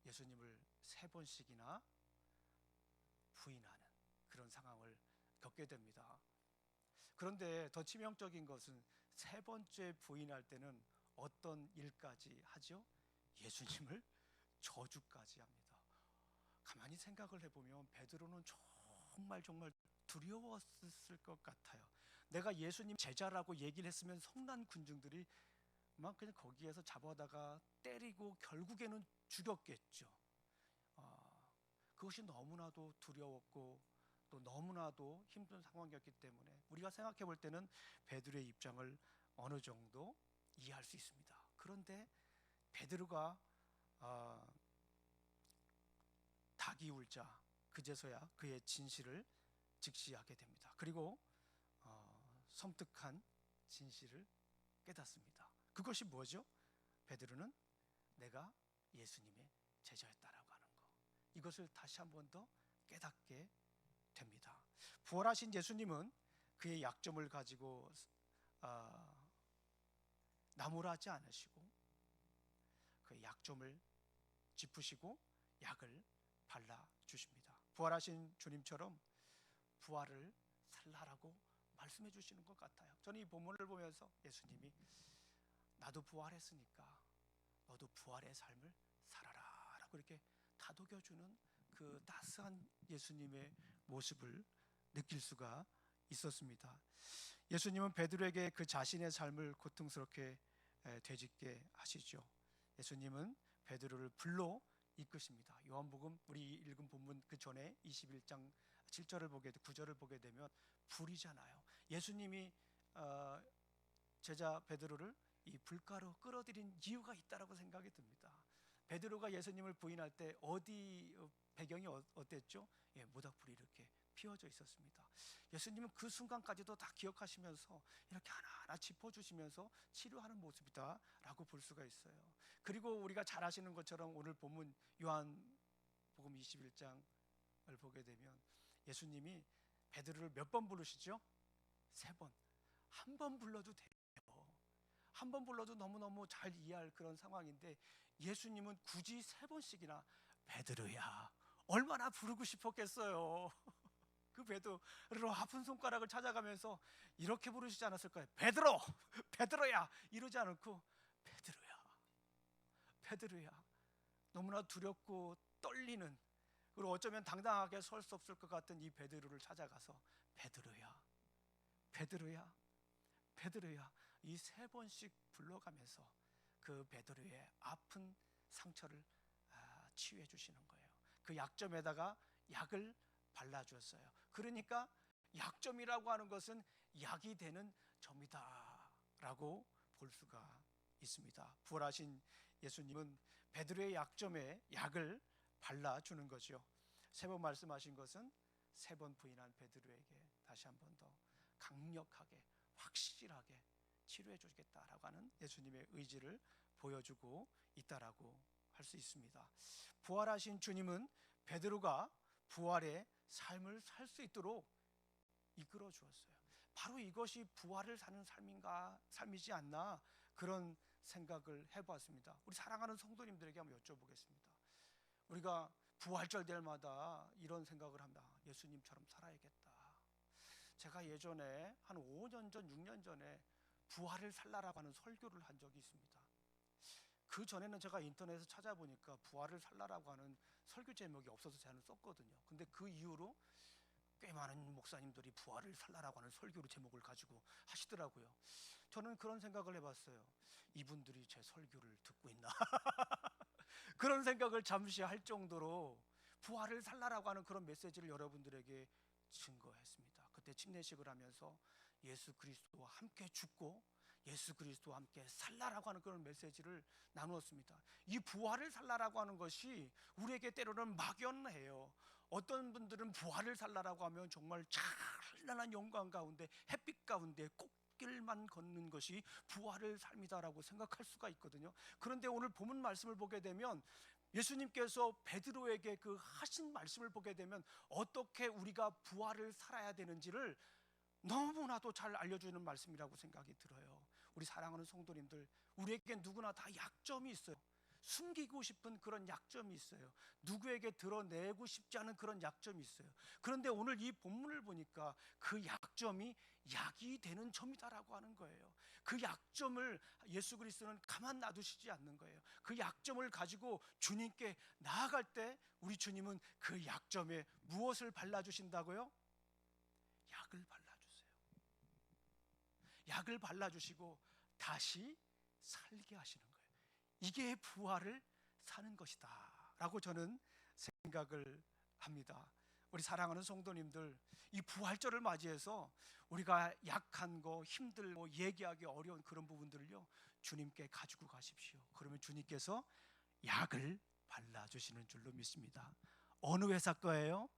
예수님을 3번씩이나 부인하는 그런 상황을 겪게 됩니다. 그런데 더 치명적인 것은 3번째 부인할 때는 어떤 일까지 하죠? 예수님을 저주까지 합니다. 가만히 생각을 해보면 베드로는 정말 두려웠을 것 같아요. 내가 예수님 제자라고 얘기를 했으면 성난 군중들이 막 그냥 거기에서 잡아다가 때리고 결국에는 죽였겠죠. 그것이 너무나도 두려웠고 또 너무나도 힘든 상황이었기 때문에 우리가 생각해 볼 때는 베드로의 입장을 어느 정도 이해할 수 있습니다. 그런데 베드로가 닭이 울자 그제서야 그의 진실을 직시하게 됩니다. 그리고 섬뜩한 진실을 깨닫습니다. 그것이 뭐죠? 베드로는 내가 예수님의 제자였다라고 하는 것, 이것을 다시 한 번 더 깨닫게 됩니다. 부활하신 예수님은 그의 약점을 가지고 나무라지 않으시고 그의 약점을 짚으시고 약을 발라주십니다. 부활하신 주님처럼 부활을 살라라고 말씀해 주시는 것 같아요. 저는 이 본문을 보면서 예수님이 나도 부활했으니까 너도 부활의 삶을 살아라 라고 이렇게 다독여주는 그 따스한 예수님의 모습을 느낄 수가 있었습니다. 예수님은 베드로에게 그 자신의 삶을 고통스럽게 되짓게 하시죠. 예수님은 베드로를 불러 이끄십니다. 요한복음 우리 읽은 본문 그 전에 21장 7절을 보게 9절을 보게 되면 불이잖아요. 예수님이 제자 베드로를 이 불가로 끌어들인 이유가 있다라고 생각이 듭니다. 베드로가 예수님을 부인할 때 어디 배경이 어땠죠? 모닥불이 이렇게 피워져 있었습니다. 예수님은 그 순간까지도 다 기억하시면서 이렇게 하나하나 짚어주시면서 치료하는 모습이다라고 볼 수가 있어요. 그리고 우리가 잘 아시는 것처럼 오늘 본문 요한복음 21장을 보게 되면 예수님이 베드로를 몇 번 부르시죠? 3번. 한 번 불러도 돼요. 한 번 불러도 너무너무 잘 이해할 그런 상황인데 예수님은 굳이 3번씩이나 베드로야 얼마나 부르고 싶었겠어요. 그 베드로 아픈 손가락을 찾아가면서 이렇게 부르시지 않았을까요? 베드로! 베드로야! 이러지 않고 베드로야 베드로야. 너무나 두렵고 떨리는, 그리고 어쩌면 당당하게 설 수 없을 것 같은 이 베드로를 찾아가서 베드로야 베드로야 베드로야 이 3번씩 불러가면서 그 베드로의 아픈 상처를 치유해 주시는 거예요. 그 약점에다가 약을 발라주었어요. 그러니까 약점이라고 하는 것은 약이 되는 점이다 라고 볼 수가 있습니다. 부활하신 예수님은 베드로의 약점에 약을 발라주는 거죠. 3번 말씀하신 것은 3번 부인한 베드로에게 다시 한 번 더 강력하게 확실하게 치료해 주겠다라고 하는 예수님의 의지를 보여주고 있다라고 할 수 있습니다. 부활하신 주님은 베드로가 부활의 삶을 살 수 있도록 이끌어 주었어요. 바로 이것이 부활을 사는 삶이지 않나 그런 생각을 해봤습니다. 우리 사랑하는 성도님들에게 한번 여쭤보겠습니다. 우리가 부활절 때마다 이런 생각을 합니다. 예수님처럼 살아야겠다. 제가 예전에 한 5년 전, 6년 전에 부활을 살라라고 하는 설교를 한 적이 있습니다. 그 전에는 제가 인터넷에서 찾아보니까 부활을 살라라고 하는 설교 제목이 없어서 저는 썼거든요. 근데 그 이후로 꽤 많은 목사님들이 부활을 살라라고 하는 설교로 제목을 가지고 하시더라고요. 저는 그런 생각을 해봤어요. 이분들이 제 설교를 듣고 있나? 그런 생각을 잠시 할 정도로 부활을 살라라고 하는 그런 메시지를 여러분들에게 증거했습니다. 그때 침례식을 하면서 예수 그리스도와 함께 죽고 예수 그리스도와 함께 살라라고 하는 그런 메시지를 나누었습니다. 이 부활을 살라라고 하는 것이 우리에게 때로는 막연해요. 어떤 분들은 부활을 살라라고 하면 정말 찬란한 영광 가운데 햇빛 가운데 꽃길만 걷는 것이 부활의 삶이다라고 생각할 수가 있거든요. 그런데 오늘 본문 말씀을 보게 되면 예수님께서 베드로에게 그 하신 말씀을 보게 되면 어떻게 우리가 부활을 살아야 되는지를 너무나도 잘 알려주는 말씀이라고 생각이 들어요. 우리 사랑하는 성도님들, 우리에게 누구나 다 약점이 있어요. 숨기고 싶은 그런 약점이 있어요. 누구에게 드러내고 싶지 않은 그런 약점이 있어요. 그런데 오늘 이 본문을 보니까 그 약점이 약이 되는 점이다라고 하는 거예요. 그 약점을 예수 그리스도는 가만 놔두시지 않는 거예요. 그 약점을 가지고 주님께 나아갈 때 우리 주님은 그 약점에 무엇을 발라주신다고요? 약을 발라주세요. 약을 발라주시고 다시 살게 하시는 거예요. 이게 부활을 사는 것이다 라고 저는 생각을 합니다. 우리 사랑하는 성도님들, 이 부활절을 맞이해서 우리가 약한 거, 힘들고 얘기하기 어려운 그런 부분들을요, 주님께 가지고 가십시오. 그러면 주님께서 약을 발라주시는 줄로 믿습니다. 어느 회사 거예요?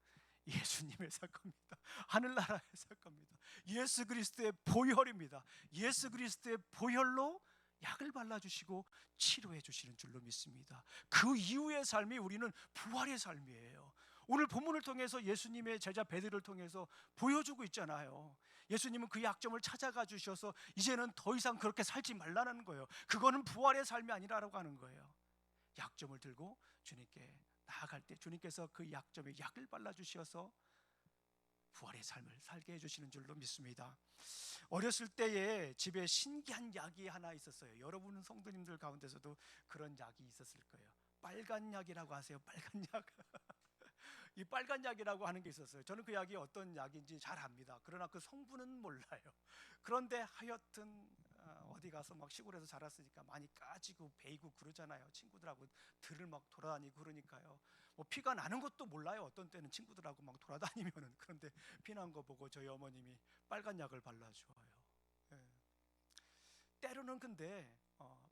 예수님 회사 겁니다. 하늘나라 회사 겁니다. 예수 그리스도의 보혈입니다. 예수 그리스도의 보혈로 약을 발라주시고 치료해 주시는 줄로 믿습니다. 그 이후의 삶이 우리는 부활의 삶이에요. 오늘 본문을 통해서 예수님의 제자 베드로를 통해서 보여주고 있잖아요. 예수님은 그 약점을 찾아가 주셔서 이제는 더 이상 그렇게 살지 말라는 거예요. 그거는 부활의 삶이 아니라고 하는 거예요. 약점을 들고 주님께 나아갈 때 주님께서 그 약점에 약을 발라주셔서 부활의 삶을 살게 해주시는 줄로 믿습니다. 어렸을 때에 집에 신기한 약이 하나 있었어요. 여러분 성도님들 가운데서도 그런 약이 있었을 거예요. 빨간 약이라고 하세요. 빨간 약. 이 빨간 약이라고 하는 게 있었어요. 저는 그 약이 어떤 약인지 잘 압니다. 그러나 그 성분은 몰라요. 그런데 하여튼 어디 가서 막 시골에서 자랐으니까 많이 까지고 베이고 그러잖아요. 친구들하고 들을 막 돌아다니고 그러니까요. 뭐 피가 나는 것도 몰라요. 어떤 때는 친구들하고 막 돌아다니면은. 그런데 피난 거 보고 저희 어머님이 빨간 약을 발라주어요. 예. 때로는 근데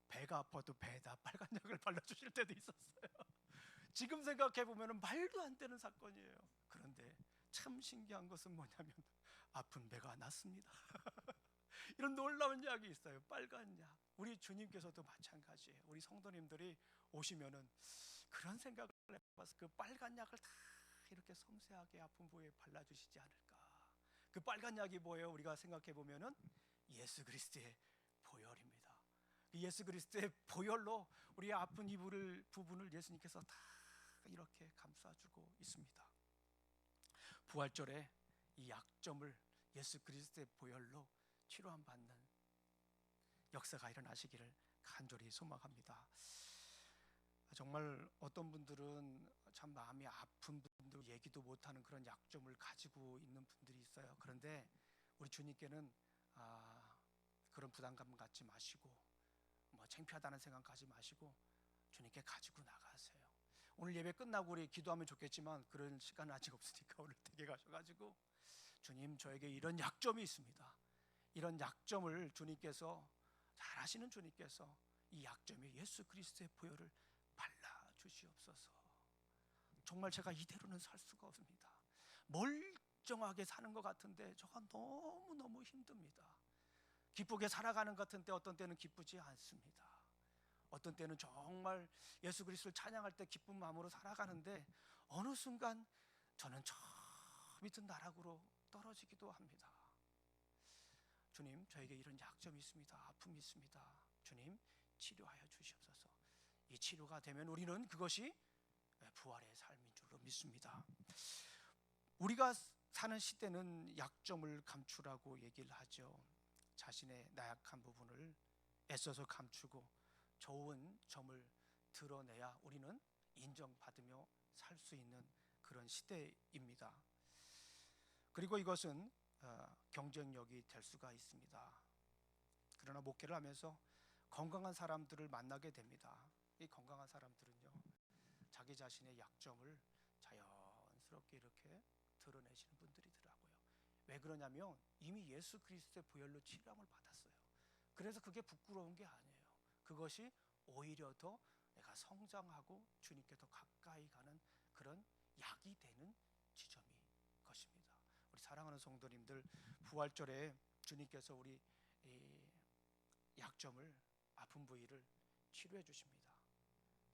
배가 아파도 배에다 빨간 약을 발라주실 때도 있었어요. 지금 생각해 보면 말도 안 되는 사건이에요. 그런데 참 신기한 것은 뭐냐면 아픈 배가 낫습니다. 이런 놀라운 약이 있어요. 빨간 약. 우리 주님께서도 마찬가지예요. 우리 성도님들이 오시면은 그런 생각을 해봐서 그 빨간 약을 다 이렇게 섬세하게 아픈 부위에 발라주시지 않을까. 그 빨간 약이 뭐예요? 우리가 생각해 보면은 예수 그리스도의 보혈입니다. 예수 그리스도의 보혈로 우리 아픈 이 부분을 예수님께서 다 이렇게 감싸주고 있습니다. 부활절에 이 약점을 예수 그리스도의 보혈로 치료함 받는 역사가 일어나시기를 간절히 소망합니다. 정말 어떤 분들은 참 마음이 아픈 분들, 얘기도 못하는 그런 약점을 가지고 있는 분들이 있어요. 그런데 우리 주님께는 그런 부담감 갖지 마시고 뭐 창피하다는 생각 가지 마시고 주님께 가지고 나가세요. 오늘 예배 끝나고 우리 기도하면 좋겠지만 그런 시간은 아직 없으니까 오늘 댁에 가셔가지고 주님, 저에게 이런 약점이 있습니다. 이런 약점을 주님께서, 잘 아시는 주님께서 이 약점에 예수 그리스도의 보혈을 발라주시옵소서. 정말 제가 이대로는 살 수가 없습니다. 멀쩡하게 사는 것 같은데 저가 너무너무 힘듭니다. 기쁘게 살아가는 것 같은데 어떤 때는 기쁘지 않습니다. 어떤 때는 정말 예수 그리스도를 찬양할 때 기쁜 마음으로 살아가는데 어느 순간 저는 저 밑은 나락으로 떨어지기도 합니다. 주님, 저에게 이런 약점이 있습니다. 아픔이 있습니다. 주님, 치료하여 주시옵소서. 이 치료가 되면 우리는 그것이 부활의 삶인 줄로 믿습니다. 우리가 사는 시대는 약점을 감추라고 얘기를 하죠. 자신의 나약한 부분을 애써서 감추고 좋은 점을 드러내야 우리는 인정받으며 살 수 있는 그런 시대입니다. 그리고 이것은 경쟁력이 될 수가 있습니다. 그러나 목회를 하면서 건강한 사람들을 만나게 됩니다. 이 건강한 사람들은요, 자기 자신의 약점을 자연스럽게 이렇게 드러내시는 분들이더라고요. 왜 그러냐면 이미 예수 그리스도의 보혈로 치료함을 받았어요. 그래서 그게 부끄러운 게 아니에요. 그것이 오히려 더 내가 성장하고 주님께 더 가까이 가는 그런 약이 되는 지점이 것입니다. 우리 사랑하는 성도님들, 부활절에 주님께서 우리 이 약점을, 아픈 부위를 치료해 주십니다.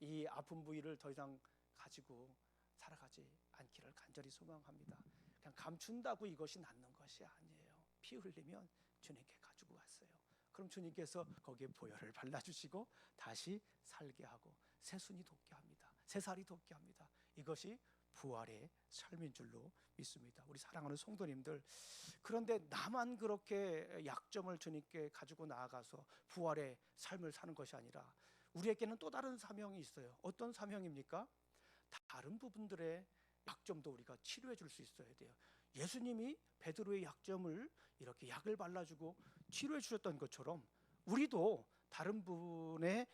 이 아픈 부위를 더 이상 가지고 살아가지 않기를 간절히 소망합니다. 그냥 감춘다고 이것이 낫는 것이 아니에요. 피 흘리면 주님께 가지고 갔어요. 그럼 주님께서 거기에 보혈을 발라주시고 다시 살게 하고 새순이 돋게 합니다. 새살이 돋게 합니다. 이것이 부활의 삶인 줄로 믿습니다. 우리 사랑하는 성도님들, 그런데 나만 그렇게 약점을 주님께 가지고 나아가서 부활의 삶을 사는 것이 아니라 우리에게는 또 다른 사명이 있어요. 어떤 사명입니까? 다른 부분들의 약점도 우리가 치료해 줄 수 있어야 돼요. 예수님이 베드로의 약점을 이렇게 약을 발라주고 치료해 주셨던 것처럼 우리도 다른 분의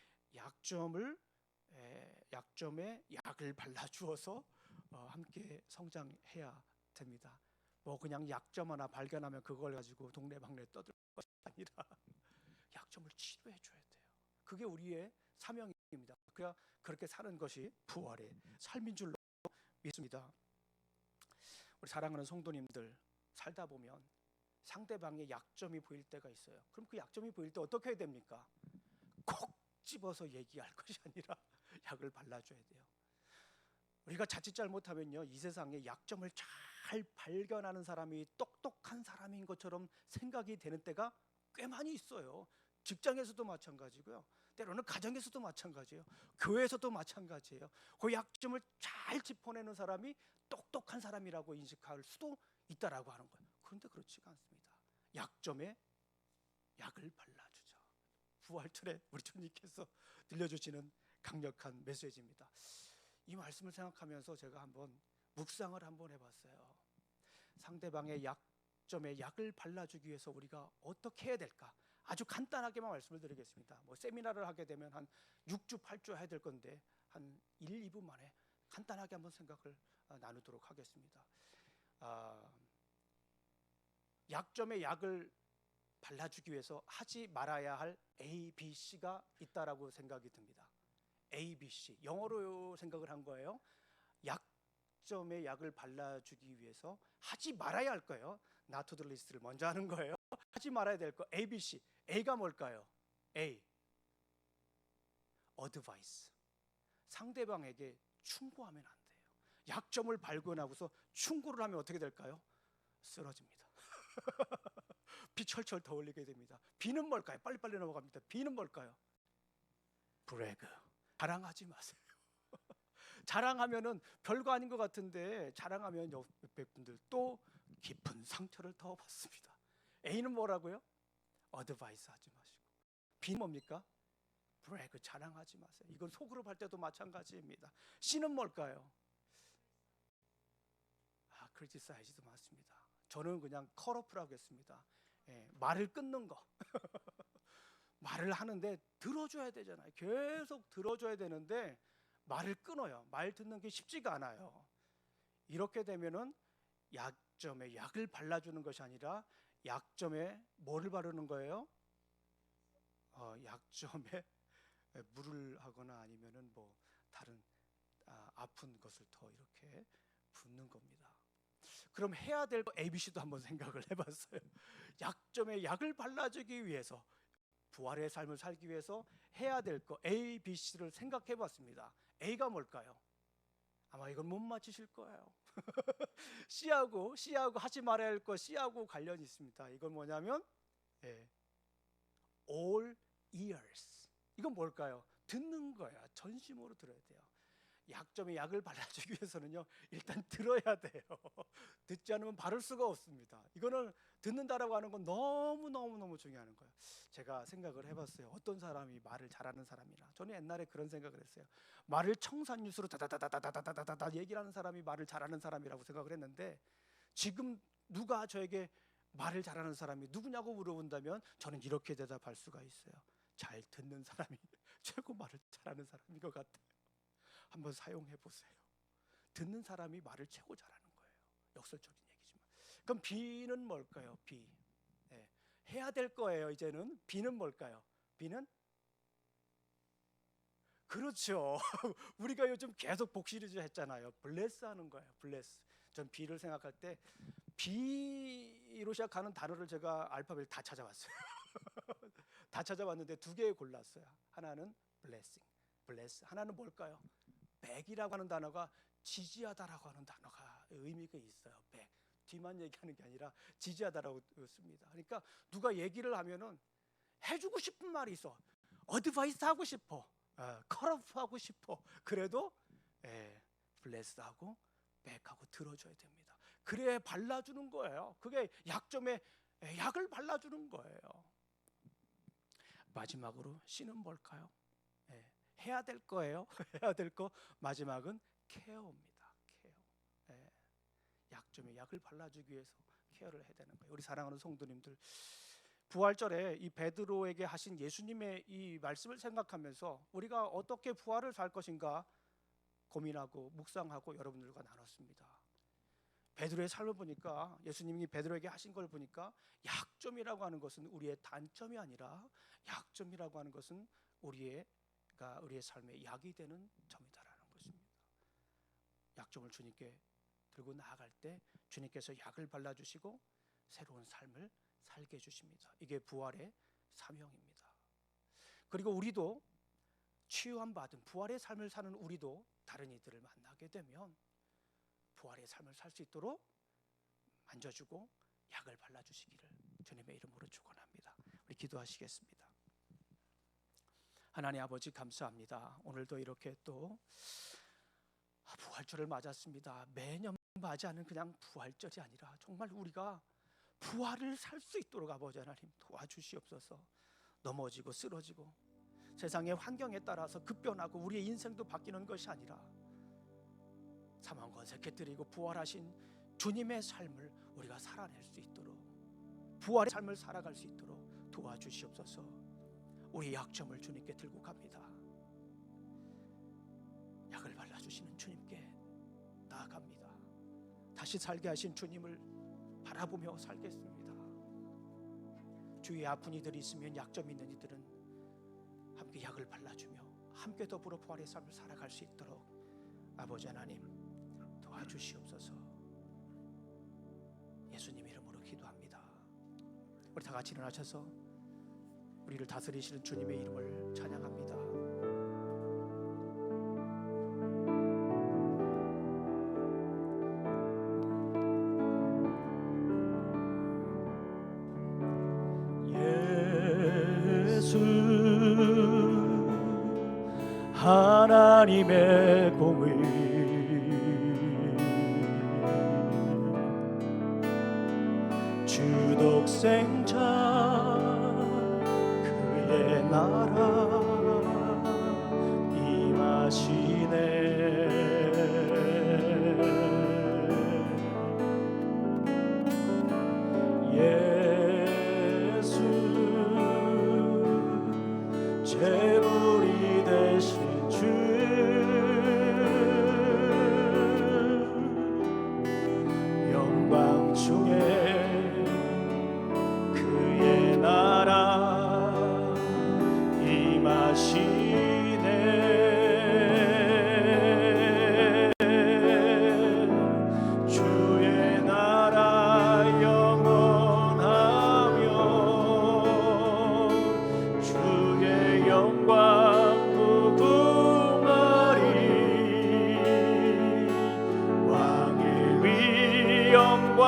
약점에 약을 발라주어서 함께 성장해야 됩니다. 뭐 그냥 약점 하나 발견하면 그걸 가지고 동네방네 떠들 것이 아니라 약점을 치료해 줘야 돼요. 그게 우리의 사명입니다. 그렇게 사는 것이 부활의 삶인 줄로 믿습니다. 우리 사랑하는 성도님들, 살다 보면 상대방의 약점이 보일 때가 있어요. 그럼 그 약점이 보일 때 어떻게 해야 됩니까? 콕 집어서 얘기할 것이 아니라 약을 발라줘야 돼요. 우리가 자칫 잘못하면요, 이 세상에 약점을 잘 발견하는 사람이 똑똑한 사람인 것처럼 생각이 되는 때가 꽤 많이 있어요. 직장에서도 마찬가지고요, 때로는 가정에서도 마찬가지예요. 교회에서도 마찬가지예요. 그 약점을 잘 짚어내는 사람이 똑똑한 사람이라고 인식할 수도 있다라고 하는 거예요. 그런데 그렇지가 않습니다. 약점에 약을 발라주죠. 부활절에 우리 주님께서 들려주시는 강력한 메시지입니다. 이 말씀을 생각하면서 제가 한번 묵상을 한번 해봤어요. 상대방의 약점에 약을 발라주기 위해서 우리가 어떻게 해야 될까? 아주 간단하게만 말씀을 드리겠습니다. 뭐 세미나를 하게 되면 한 6주, 8주 해야 될 건데 한 1, 2분 만에 간단하게 한번 생각을 나누도록 하겠습니다. 약점에 약을 발라주기 위해서 하지 말아야 할 A, B, C가 있다라고 생각이 듭니다. A, B, C, 영어로 생각을 한 거예요. 약점에 약을 발라주기 위해서 하지 말아야 할 거예요. not to do list를 먼저 하는 거예요. 하지 말아야 될 거 A, B, C. A가 뭘까요? A, advice. 상대방에게 충고하면 안 돼요. 약점을 발견하고서 충고를 하면 어떻게 될까요? 쓰러집니다. 피 철철 더 흘리게 됩니다. B는 뭘까요? 빨리빨리 넘어갑니다. B는 뭘까요? 브래그. 자랑하지 마세요. 자랑하면은 별거 아닌 것 같은데 자랑하면 옆에 분들 또 깊은 상처를 더 받습니다. A는 뭐라고요? 어드바이스 하지 마시고. B는 뭡니까? 브래그. 자랑하지 마세요. 이건 소그룹 할 때도 마찬가지입니다. C는 뭘까요? 크리티사이즈도 맞습니다. 저는 그냥 컷오프라고 했습니다. 말을 끊는 거. 말을 하는데 들어줘야 되잖아요. 계속 들어줘야 되는데 말을 끊어요. 말 듣는 게 쉽지가 않아요. 이렇게 되면은 약점에 약을 발라주는 것이 아니라 약점에 뭐를 바르는 거예요? 약점에 물을 하거나 아니면은 뭐 다른 아픈 것을 더 이렇게 붓는 겁니다. 그럼 해야 될 거 ABC도 한번 생각을 해봤어요. 약점에 약을 발라주기 위해서, 부활의 삶을 살기 위해서 해야 될 거 A, B, C를 생각해 봤습니다. A가 뭘까요? 아마 이건 못 맞히실 거예요. C하고 하지 말아야 할 거 C하고 관련이 있습니다. 이건 뭐냐면 all ears. 이건 뭘까요? 듣는 거야. 전심으로 들어야 돼요. 약점에 약을 발라주기 위해서는요, 일단 들어야 돼요. 듣지 않으면 바를 수가 없습니다. 이거는 듣는다라고 하는 건 너무 중요한 거예요. 제가 생각을 해봤어요. 어떤 사람이 말을 잘하는 사람이나, 저는 옛날에 그런 생각을 했어요. 말을 청산유수로 다다다다다다다다다 얘기를 하는 사람이 말을 잘하는 사람이라고 생각을 했는데, 지금 누가 저에게 말을 잘하는 사람이 누구냐고 물어본다면 저는 이렇게 대답할 수가 있어요. 잘 듣는 사람이 최고 말을 잘하는 사람인 것 같아요. 한번 사용해 보세요. 듣는 사람이 말을 최고 잘하는 거예요. 역설적인 얘기지만. 그럼 B는 뭘까요? B. 해야 될 거예요. 이제는 B는 뭘까요? B는 그렇죠. 우리가 요즘 계속 복시리즈 했잖아요. 블레스 하는 거예요. 블레스. 전 B를 생각할 때 B로 시작하는 단어를 제가 알파벳 다 찾아봤어요. 다 찾아봤는데 두 개 골랐어요. 하나는 blessing, bless. 하나는 뭘까요? 백이라고 하는 단어가 지지하다라고 하는 단어가 의미가 있어요. 백. 뒤만 얘기하는 게 아니라 지지하다라고 씁니다. 그러니까 누가 얘기를 하면은 해주고 싶은 말이 있어. 어드바이스 하고 싶어, 컬업 하고 싶어. 그래도 블레스하고 백하고 들어줘야 됩니다. 그래 발라주는 거예요. 그게 약점에 약을 발라주는 거예요. 마지막으로 C는 뭘까요? 해야 될 거예요. 해야 될 거 마지막은 케어입니다. 케어. 약점에 약을 발라주기 위해서 케어를 해야 되는 거예요. 우리 사랑하는 성도님들, 부활절에 이 베드로에게 하신 예수님의 이 말씀을 생각하면서 우리가 어떻게 부활을 살 것인가 고민하고 묵상하고 여러분들과 나눴습니다. 베드로의 삶을 보니까, 예수님이 베드로에게 하신 걸 보니까 약점이라고 하는 것은 우리의 단점이 아니라 약점이라고 하는 것은 우리의 삶의 약이 되는 점이다라는 것입니다. 약점을 주님께 들고 나아갈 때 주님께서 약을 발라주시고 새로운 삶을 살게 해주십니다. 이게 부활의 사명입니다. 그리고 우리도 치유함 받은 부활의 삶을 사는 우리도 다른 이들을 만나게 되면 부활의 삶을 살 수 있도록 만져주고 약을 발라주시기를 주님의 이름으로 축원합니다. 우리 기도하시겠습니다. 하나님 아버지 감사합니다. 오늘도 이렇게 또 부활절을 맞았습니다. 매년 맞이하는 그냥 부활절이 아니라 정말 우리가 부활을 살 수 있도록 아버지 하나님 도와주시옵소서. 넘어지고 쓰러지고 세상의 환경에 따라서 급변하고 우리의 인생도 바뀌는 것이 아니라 사망 권세 깨뜨리고 부활하신 주님의 삶을 우리가 살아낼 수 있도록, 부활의 삶을 살아갈 수 있도록 도와주시옵소서. 우리 약점을 주님께 들고 갑니다. 약을 발라주시는 주님께 나아갑니다. 다시 살게 하신 주님을 바라보며 살겠습니다. 주위에 아픈 이들이 있으면 약점 있는 이들은 함께 약을 발라주며 함께 더불어 부활의 삶을 살아갈 수 있도록 아버지 하나님 도와주시옵소서. 예수님 이름으로 기도합니다. 우리 다 같이 일어나셔서 우리를 다스리시는 주님의 이름을 찬양합니다. 예수 하나님의 공의 주독생자 그의 나라 임하시네. 예수 제물이 되신 주 영광 중에 그의 나라 임하시네. 주의 나라 영원하며 주의 영광 무궁하리. 왕의 위엄과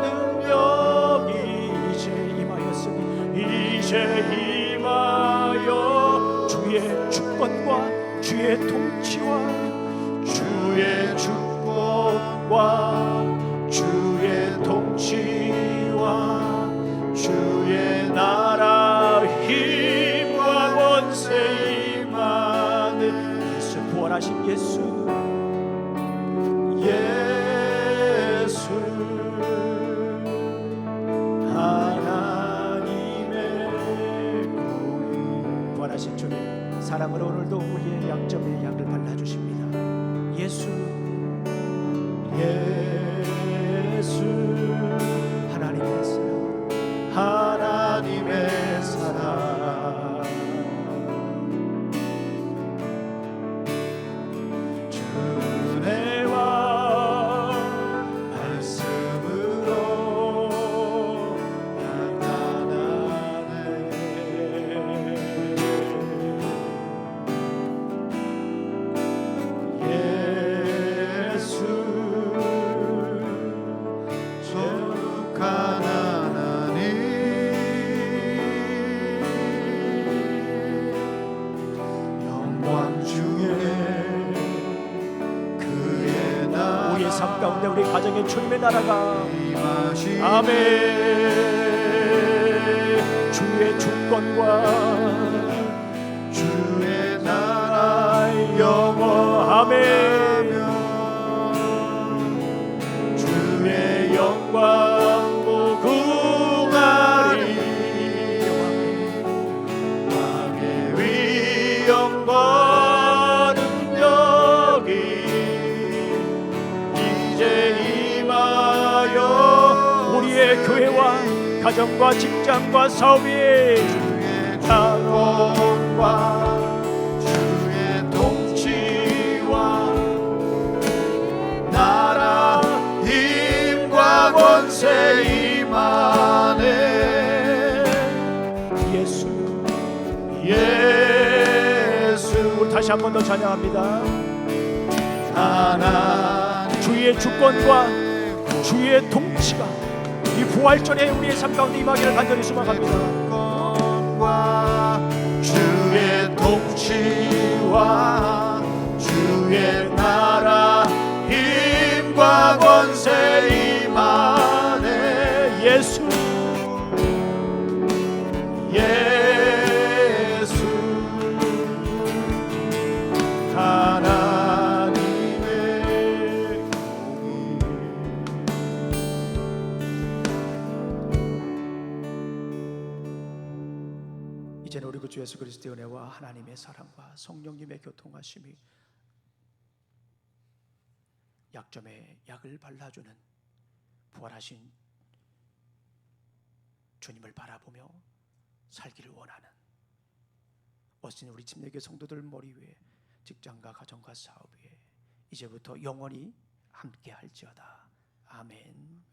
능력이 이제 임하여 주의 주권과 주의 통치와 주의 주권과 주의 통치와 주의 나라 힘과 권세 임하는 예수, 부활하신 예수, 예수 부활하신 주님 사랑으로 오늘도 우리의 약점에 약을 발라주십니다. 예수 우리 가정에 주님의 나라가 임하시네. 아멘. 주의 주권과 주의 나라 영원하며 주의 영광 무궁하리 왕의 위엄과 능력이 이제 임하여 우리의 교회와 가정과 직장과 사업에 주의 자원과 주의 통치와 나라 힘과 권세 임하네. 예수 예수 우리 다시 한 번 더 찬양합니다. 하나님 주의 주권과 주의 통치가 이 부활전에 우리의 삶 가운데 임하기를 간절히 소망합니다. 권과 주의 통치와 주의 나라 힘과 권세 임하네. 예수 예수 하나님의 공의. 이제는 우리 주 예수 그리스도의 은혜와 하나님의 사랑과 성령님의 교통하심이 약점에 약을 발라주는 부활하신 주님을 바라보며 살기를 원하는 어린 우리 침례교회 성도들 머리 위에 직장과 가정과 사업 위에 이제부터 영원히 함께 할지어다. 아멘.